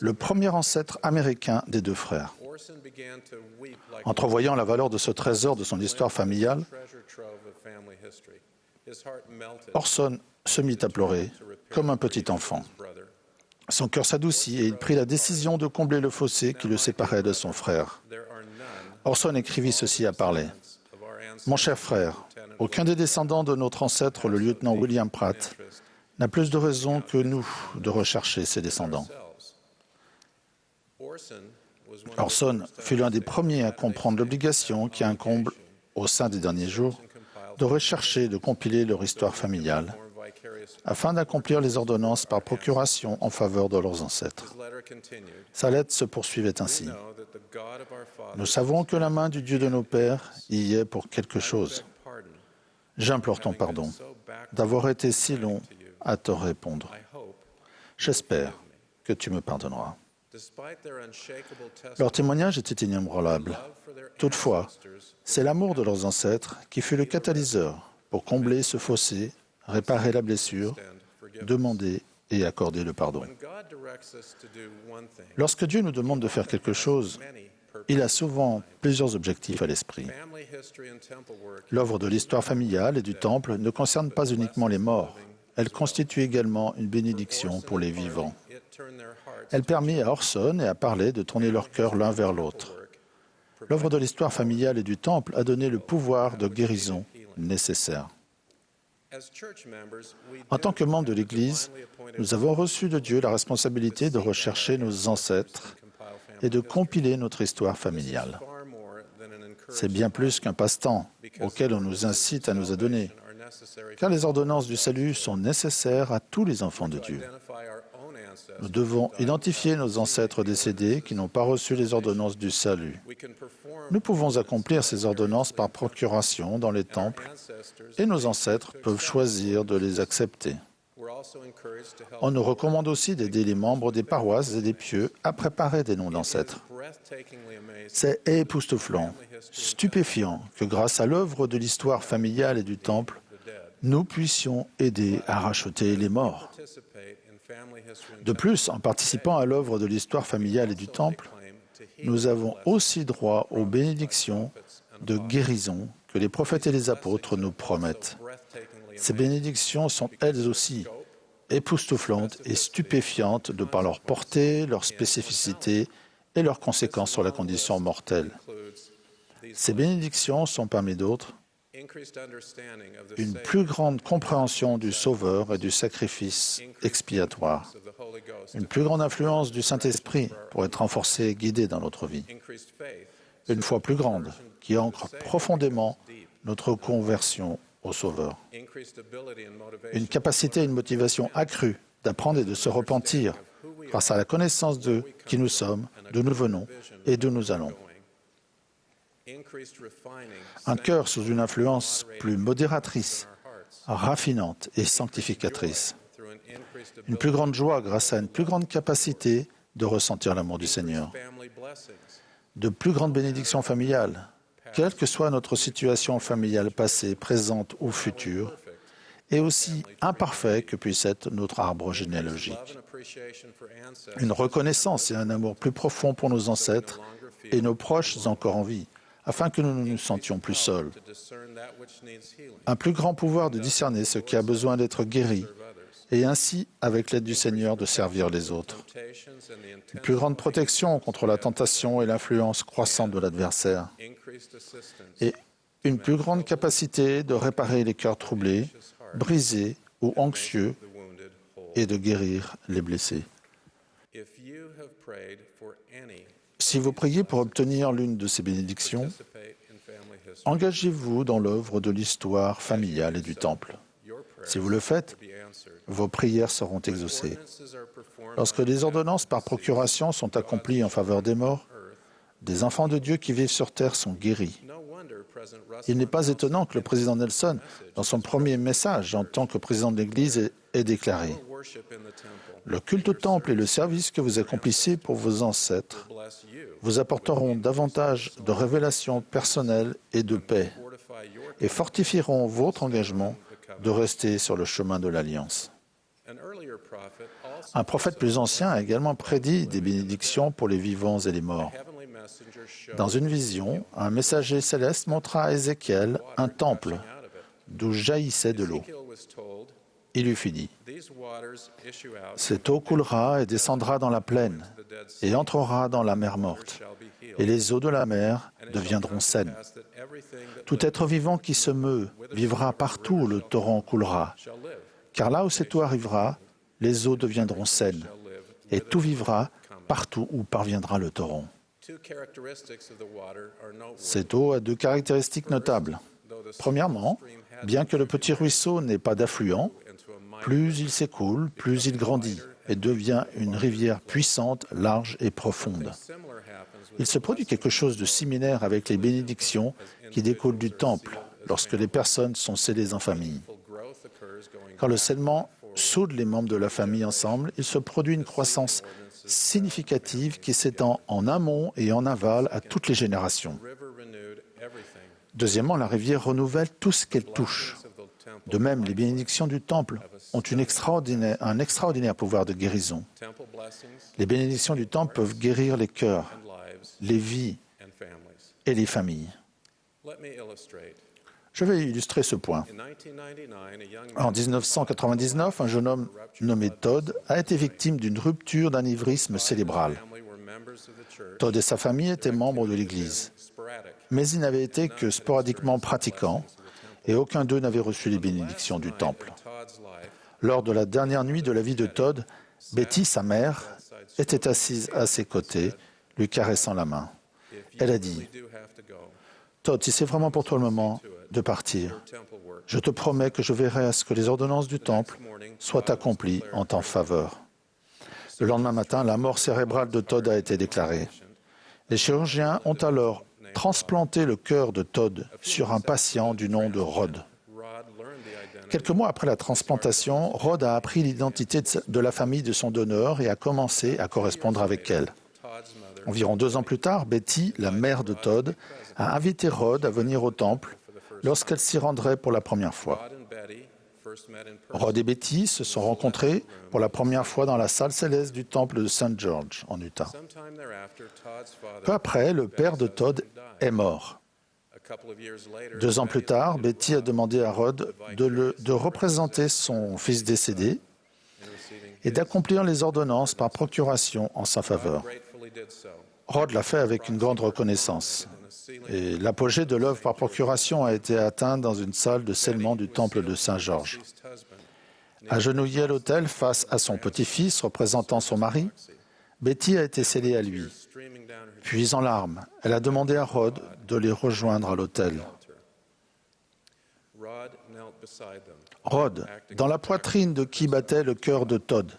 [SPEAKER 2] le premier ancêtre américain des deux frères. Entrevoyant la valeur de ce trésor de son histoire familiale, Orson se mit à pleurer comme un petit enfant. Son cœur s'adoucit et il prit la décision de combler le fossé qui le séparait de son frère. Orson écrivit ceci à Parley. « Mon cher frère, aucun des descendants de notre ancêtre, le lieutenant William Pratt, n'a plus de raison que nous de rechercher ses descendants. » Orson fut l'un des premiers à comprendre l'obligation qui incombe au sein des derniers jours de rechercher et de compiler leur histoire familiale afin d'accomplir les ordonnances par procuration en faveur de leurs ancêtres. Sa lettre se poursuivait ainsi. « Nous savons que la main du Dieu de nos pères y est pour quelque chose. J'implore ton pardon d'avoir été si long à te répondre. J'espère que tu me pardonneras. » Leur témoignage était inébranlable. Toutefois, c'est l'amour de leurs ancêtres qui fut le catalyseur pour combler ce fossé, réparer la blessure, demander et accorder le pardon. Lorsque Dieu nous demande de faire quelque chose, il a souvent plusieurs objectifs à l'esprit. L'œuvre de l'histoire familiale et du Temple ne concerne pas uniquement les morts, elle constitue également une bénédiction pour les vivants. Elle permet à Orson et à Parley de tourner leur cœur l'un vers l'autre. L'œuvre de l'histoire familiale et du Temple a donné le pouvoir de guérison nécessaire. En tant que membres de l'Église, nous avons reçu de Dieu la responsabilité de rechercher nos ancêtres et de compiler notre histoire familiale. C'est bien plus qu'un passe-temps auquel on nous incite à nous adonner, car les ordonnances du salut sont nécessaires à tous les enfants de Dieu. Nous devons identifier nos ancêtres décédés qui n'ont pas reçu les ordonnances du salut. Nous pouvons accomplir ces ordonnances par procuration dans les temples et nos ancêtres peuvent choisir de les accepter. On nous recommande aussi d'aider les membres des paroisses et des pieux à préparer des noms d'ancêtres. C'est époustouflant, stupéfiant que grâce à l'œuvre de l'histoire familiale et du Temple, nous puissions aider à racheter les morts. De plus, en participant à l'œuvre de l'histoire familiale et du Temple, nous avons aussi droit aux bénédictions de guérison que les prophètes et les apôtres nous promettent. Ces bénédictions sont elles aussi époustouflantes et stupéfiantes de par leur portée, leur spécificité et leurs conséquences sur la condition mortelle. Ces bénédictions sont parmi d'autres une plus grande compréhension du Sauveur et du sacrifice expiatoire, une plus grande influence du Saint-Esprit pour être renforcé et guidé dans notre vie, une foi plus grande qui ancre profondément notre conversion au Sauveur, une capacité et une motivation accrue d'apprendre et de se repentir grâce à la connaissance de qui nous sommes, d'où nous venons et d'où nous allons. Un cœur sous une influence plus modératrice, raffinante et sanctificatrice. Une plus grande joie grâce à une plus grande capacité de ressentir l'amour du Seigneur. De plus grandes bénédictions familiales, quelle que soit notre situation familiale passée, présente ou future, et aussi imparfait que puisse être notre arbre généalogique. Une reconnaissance et un amour plus profond pour nos ancêtres et nos proches encore en vie, afin que nous ne nous sentions plus seuls. Un plus grand pouvoir de discerner ce qui a besoin d'être guéri, et ainsi, avec l'aide du Seigneur, de servir les autres. Une plus grande protection contre la tentation et l'influence croissante de l'adversaire. Et une plus grande capacité de réparer les cœurs troublés, brisés ou anxieux, et de guérir les blessés. Si vous priez pour obtenir l'une de ces bénédictions, engagez-vous dans l'œuvre de l'histoire familiale et du Temple. Si vous le faites, vos prières seront exaucées. Lorsque les ordonnances par procuration sont accomplies en faveur des morts, des enfants de Dieu qui vivent sur terre sont guéris. Il n'est pas étonnant que le président Nelson, dans son premier message en tant que président de l'Église, ait déclaré « Le culte au temple et le service que vous accomplissez pour vos ancêtres vous apporteront davantage de révélations personnelles et de paix et fortifieront votre engagement de rester sur le chemin de l'Alliance. » Un prophète plus ancien a également prédit des bénédictions pour les vivants et les morts. Dans une vision, un messager céleste montra à Ézéchiel un temple d'où jaillissait de l'eau. Il lui fut dit, « Cette eau coulera et descendra dans la plaine et entrera dans la mer morte, et les eaux de la mer deviendront saines. Tout être vivant qui se meut vivra partout où le torrent coulera, car là où cette eau arrivera, les eaux deviendront saines, et tout vivra partout où parviendra le torrent. » Cette eau a deux caractéristiques notables. Premièrement, bien que le petit ruisseau n'ait pas d'affluent, plus il s'écoule, plus il grandit et devient une rivière puissante, large et profonde. Il se produit quelque chose de similaire avec les bénédictions qui découlent du temple lorsque les personnes sont scellées en famille. Quand le scellement soude les membres de la famille ensemble, il se produit une croissance significative qui s'étend en amont et en aval à toutes les générations. Deuxièmement, la rivière renouvelle tout ce qu'elle touche. De même, les bénédictions du Temple ont un extraordinaire pouvoir de guérison. Les bénédictions du Temple peuvent guérir les cœurs, les vies et les familles. Je vais illustrer ce point. En 1999, un jeune homme nommé Todd a été victime d'une rupture d'anévrisme cérébral. Todd et sa famille étaient membres de l'Église, mais ils n'avaient été que sporadiquement pratiquants et aucun d'eux n'avait reçu les bénédictions du Temple. Lors de la dernière nuit de la vie de Todd, Betty, sa mère, était assise à ses côtés, lui caressant la main. Elle a dit, « Todd, si c'est vraiment pour toi le moment de partir, je te promets que je veillerai à ce que les ordonnances du Temple soient accomplies en ta faveur. » Le lendemain matin, la mort cérébrale de Todd a été déclarée. Les chirurgiens ont alors transplanté le cœur de Todd sur un patient du nom de Rod. Quelques mois après la transplantation, Rod a appris l'identité de la famille de son donneur et a commencé à correspondre avec elle. Environ 2 ans plus tard, Betty, la mère de Todd, a invité Rod à venir au temple lorsqu'elle s'y rendrait pour la première fois. Rod et Betty se sont rencontrés pour la première fois dans la salle céleste du temple de St. George, en Utah. Peu après, le père de Todd est mort. 2 ans plus tard, Betty a demandé à Rod de représenter son fils décédé et d'accomplir les ordonnances par procuration en sa faveur. Rod l'a fait avec une grande reconnaissance. Et l'apogée de l'œuvre par procuration a été atteint dans une salle de scellement du temple de Saint-Georges. Agenouillée à l'autel face à son petit-fils représentant son mari, Betty a été scellée à lui. Puis en larmes, elle a demandé à Rod de les rejoindre à l'autel. Rod, dans la poitrine de qui battait le cœur de Todd,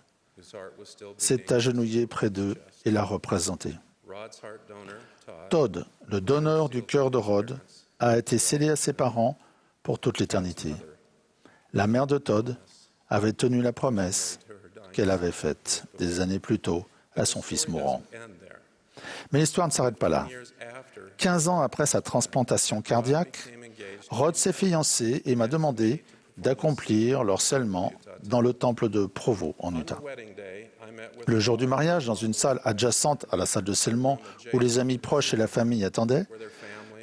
[SPEAKER 2] s'est agenouillé près d'eux et l'a représenté. Todd, le donneur du cœur de Rod, a été scellé à ses parents pour toute l'éternité. La mère de Todd avait tenu la promesse qu'elle avait faite des années plus tôt à son fils mourant. Mais l'histoire ne s'arrête pas là. 15 ans après sa transplantation cardiaque, Rod s'est fiancé et m'a demandé d'accomplir leur scellement dans le temple de Provo, en Utah. Le jour du mariage, dans une salle adjacente à la salle de scellement où les amis proches et la famille attendaient,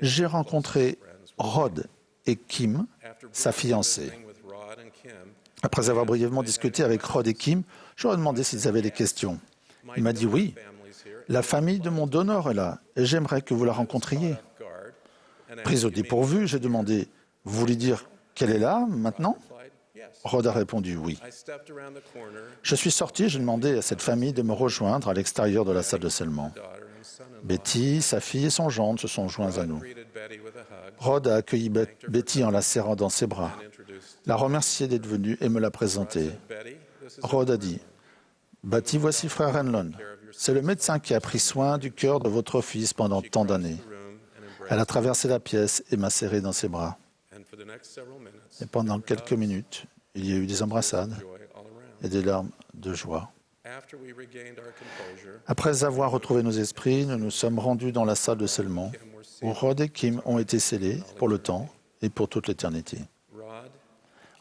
[SPEAKER 2] j'ai rencontré Rod et Kim, sa fiancée. Après avoir brièvement discuté avec Rod et Kim, je leur ai demandé s'ils avaient des questions. Il m'a dit oui. La famille de mon donneur est là et j'aimerais que vous la rencontriez. Prise au dépourvu, j'ai demandé « Vous voulez dire qu'elle est là, maintenant ?» Rod a répondu « Oui ». Je suis sorti et j'ai demandé à cette famille de me rejoindre à l'extérieur de la salle de scellement. Betty, sa fille et son gendre se sont joints à nous. Rod a accueilli Betty en la serrant dans ses bras, l'a remerciée d'être venue et me l'a présentée. Rod a dit « Betty, voici frère Renlon. C'est le médecin qui a pris soin du cœur de votre fils pendant tant d'années. » Elle a traversé la pièce et m'a serré dans ses bras. Et pendant quelques minutes, il y a eu des embrassades et des larmes de joie. Après avoir retrouvé nos esprits, nous nous sommes rendus dans la salle de scellement où Rod et Kim ont été scellés pour le temps et pour toute l'éternité.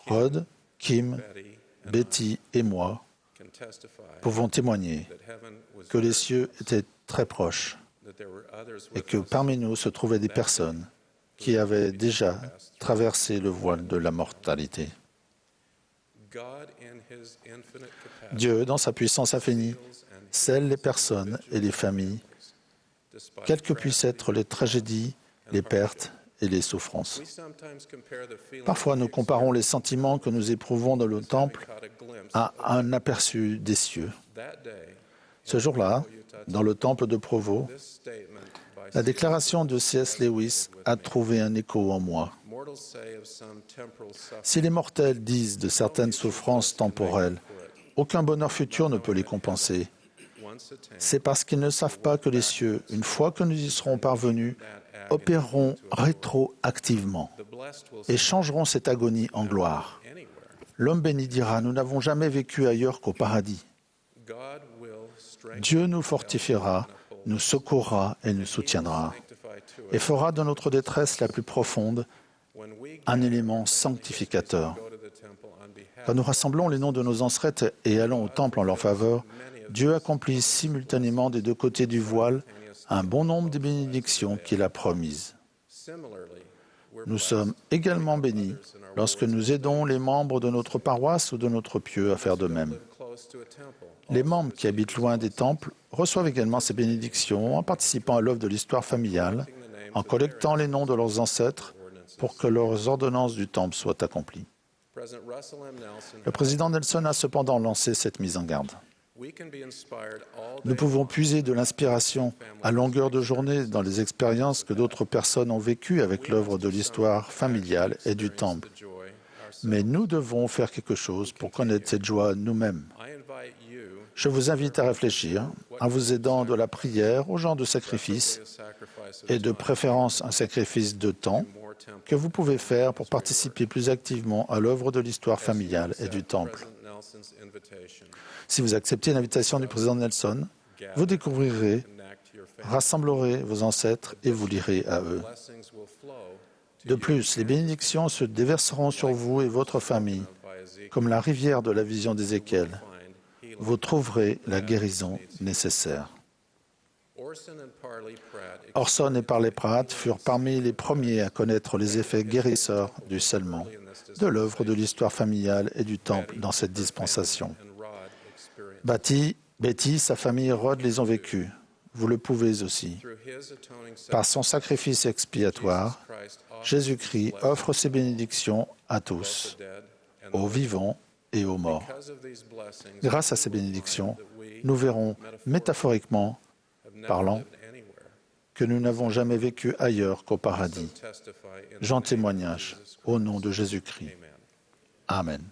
[SPEAKER 2] Rod, Kim, Betty et moi pouvons témoigner que les cieux étaient très proches et que parmi nous se trouvaient des personnes qui avaient déjà traversé le voile de la mortalité. Dieu, dans sa puissance infinie, scelle les personnes et les familles, quelles que puissent être les tragédies, les pertes et les souffrances. Parfois, nous comparons les sentiments que nous éprouvons dans le temple à un aperçu des cieux. Ce jour-là, dans le temple de Provo, la déclaration de C.S. Lewis a trouvé un écho en moi. Si les mortels disent de certaines souffrances temporelles, aucun bonheur futur ne peut les compenser. C'est parce qu'ils ne savent pas que les cieux, une fois que nous y serons parvenus, opéreront rétroactivement et changeront cette agonie en gloire. L'homme béni dira, nous n'avons jamais vécu ailleurs qu'au paradis. Dieu nous fortifiera, nous secourra et nous soutiendra, et fera de notre détresse la plus profonde un élément sanctificateur. Quand nous rassemblons les noms de nos ancêtres et allons au temple en leur faveur, Dieu accomplit simultanément des deux côtés du voile un bon nombre de bénédictions qu'il a promises. Nous sommes également bénis lorsque nous aidons les membres de notre paroisse ou de notre pieu à faire de même. Les membres qui habitent loin des temples reçoivent également ces bénédictions en participant à l'œuvre de l'histoire familiale, en collectant les noms de leurs ancêtres pour que leurs ordonnances du temple soient accomplies. Le président Nelson a cependant lancé cette mise en garde. Nous pouvons puiser de l'inspiration à longueur de journée dans les expériences que d'autres personnes ont vécues avec l'œuvre de l'histoire familiale et du temple. Mais nous devons faire quelque chose pour connaître cette joie nous-mêmes. Je vous invite à réfléchir en vous aidant de la prière au genre de sacrifice et de préférence un sacrifice de temps que vous pouvez faire pour participer plus activement à l'œuvre de l'histoire familiale et du temple. Si vous acceptez l'invitation du président Nelson, vous découvrirez, rassemblerez vos ancêtres et vous lirez à eux. De plus, les bénédictions se déverseront sur vous et votre famille comme la rivière de la vision d'Ézéchiel, vous trouverez la guérison nécessaire. Orson et Parley Pratt furent parmi les premiers à connaître les effets guérisseurs du scellement, de l'œuvre de l'histoire familiale et du temple dans cette dispensation. Betty, sa famille et Rod les ont vécus. Vous le pouvez aussi. Par son sacrifice expiatoire, Jésus-Christ offre ses bénédictions à tous, aux vivants et aux morts. Grâce à ces bénédictions, nous verrons métaphoriquement parlant que nous n'avons jamais vécu ailleurs qu'au paradis. J'en témoignage au nom de Jésus-Christ. Amen.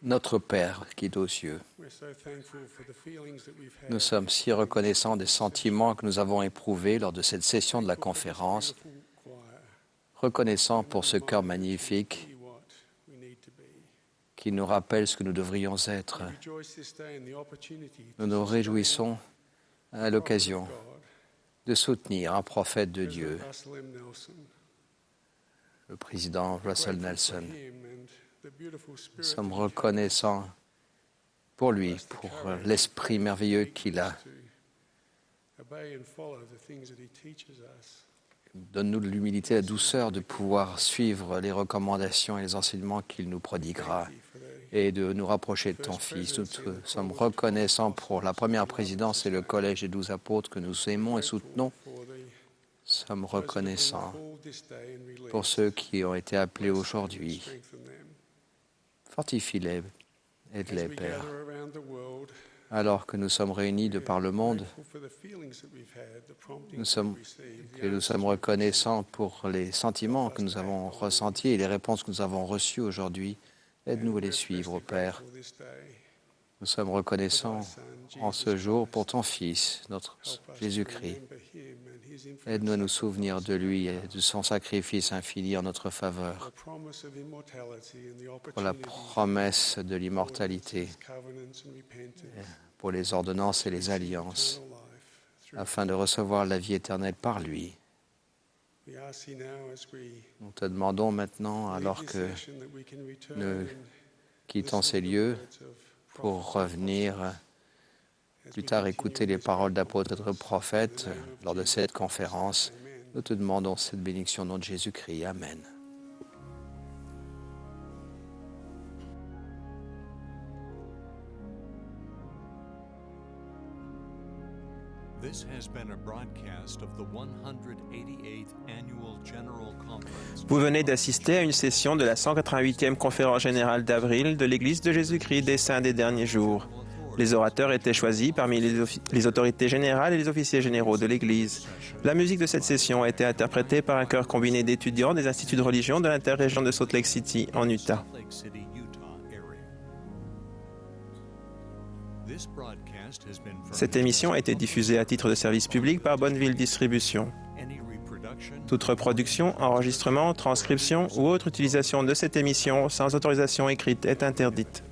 [SPEAKER 12] Notre Père qui est aux cieux, nous sommes si reconnaissants des sentiments que nous avons éprouvés lors de cette session de la conférence, reconnaissants pour ce chœur magnifique qui nous rappelle ce que nous devrions être. Nous nous réjouissons à l'occasion de soutenir un prophète de Dieu, le président Russell Nelson. Nous sommes reconnaissants pour lui, pour l'esprit merveilleux qu'il a. Donne-nous de l'humilité et la douceur de pouvoir suivre les recommandations et les enseignements qu'il nous prodiguera et de nous rapprocher de ton Fils. Nous sommes reconnaissants pour la première présidence et le collège des 12 apôtres que nous aimons et soutenons. Nous sommes reconnaissants pour ceux qui ont été appelés aujourd'hui. Fortifie-les, aide-les, Père. Alors que nous sommes réunis de par le monde, nous sommes reconnaissants pour les sentiments que nous avons ressentis et les réponses que nous avons reçues aujourd'hui. Aide-nous à les suivre, Père. Nous sommes reconnaissants en ce jour pour ton Fils, notre Jésus-Christ. Aide-nous à nous souvenir de lui et de son sacrifice infini en notre faveur, pour la promesse de l'immortalité, pour les ordonnances et les alliances, afin de recevoir la vie éternelle par lui. Nous te demandons maintenant, alors que nous quittons ces lieux pour revenir plus tard écouter les paroles d'apôtres et de prophètes lors de cette conférence, nous te demandons cette bénédiction au nom de Jésus-Christ. Amen.
[SPEAKER 1] Vous venez d'assister à une session de la 188e conférence générale d'avril de l'Église de Jésus-Christ des Saints des Derniers Jours. Les orateurs étaient choisis parmi les autorités générales et les officiers généraux de l'Église. La musique de cette session a été interprétée par un chœur combiné d'étudiants des instituts de religion de l'interrégion de Salt Lake City, en Utah. Cette émission a été diffusée à titre de service public par Bonneville Distribution. Toute reproduction, enregistrement, transcription ou autre utilisation de cette émission sans autorisation écrite est interdite.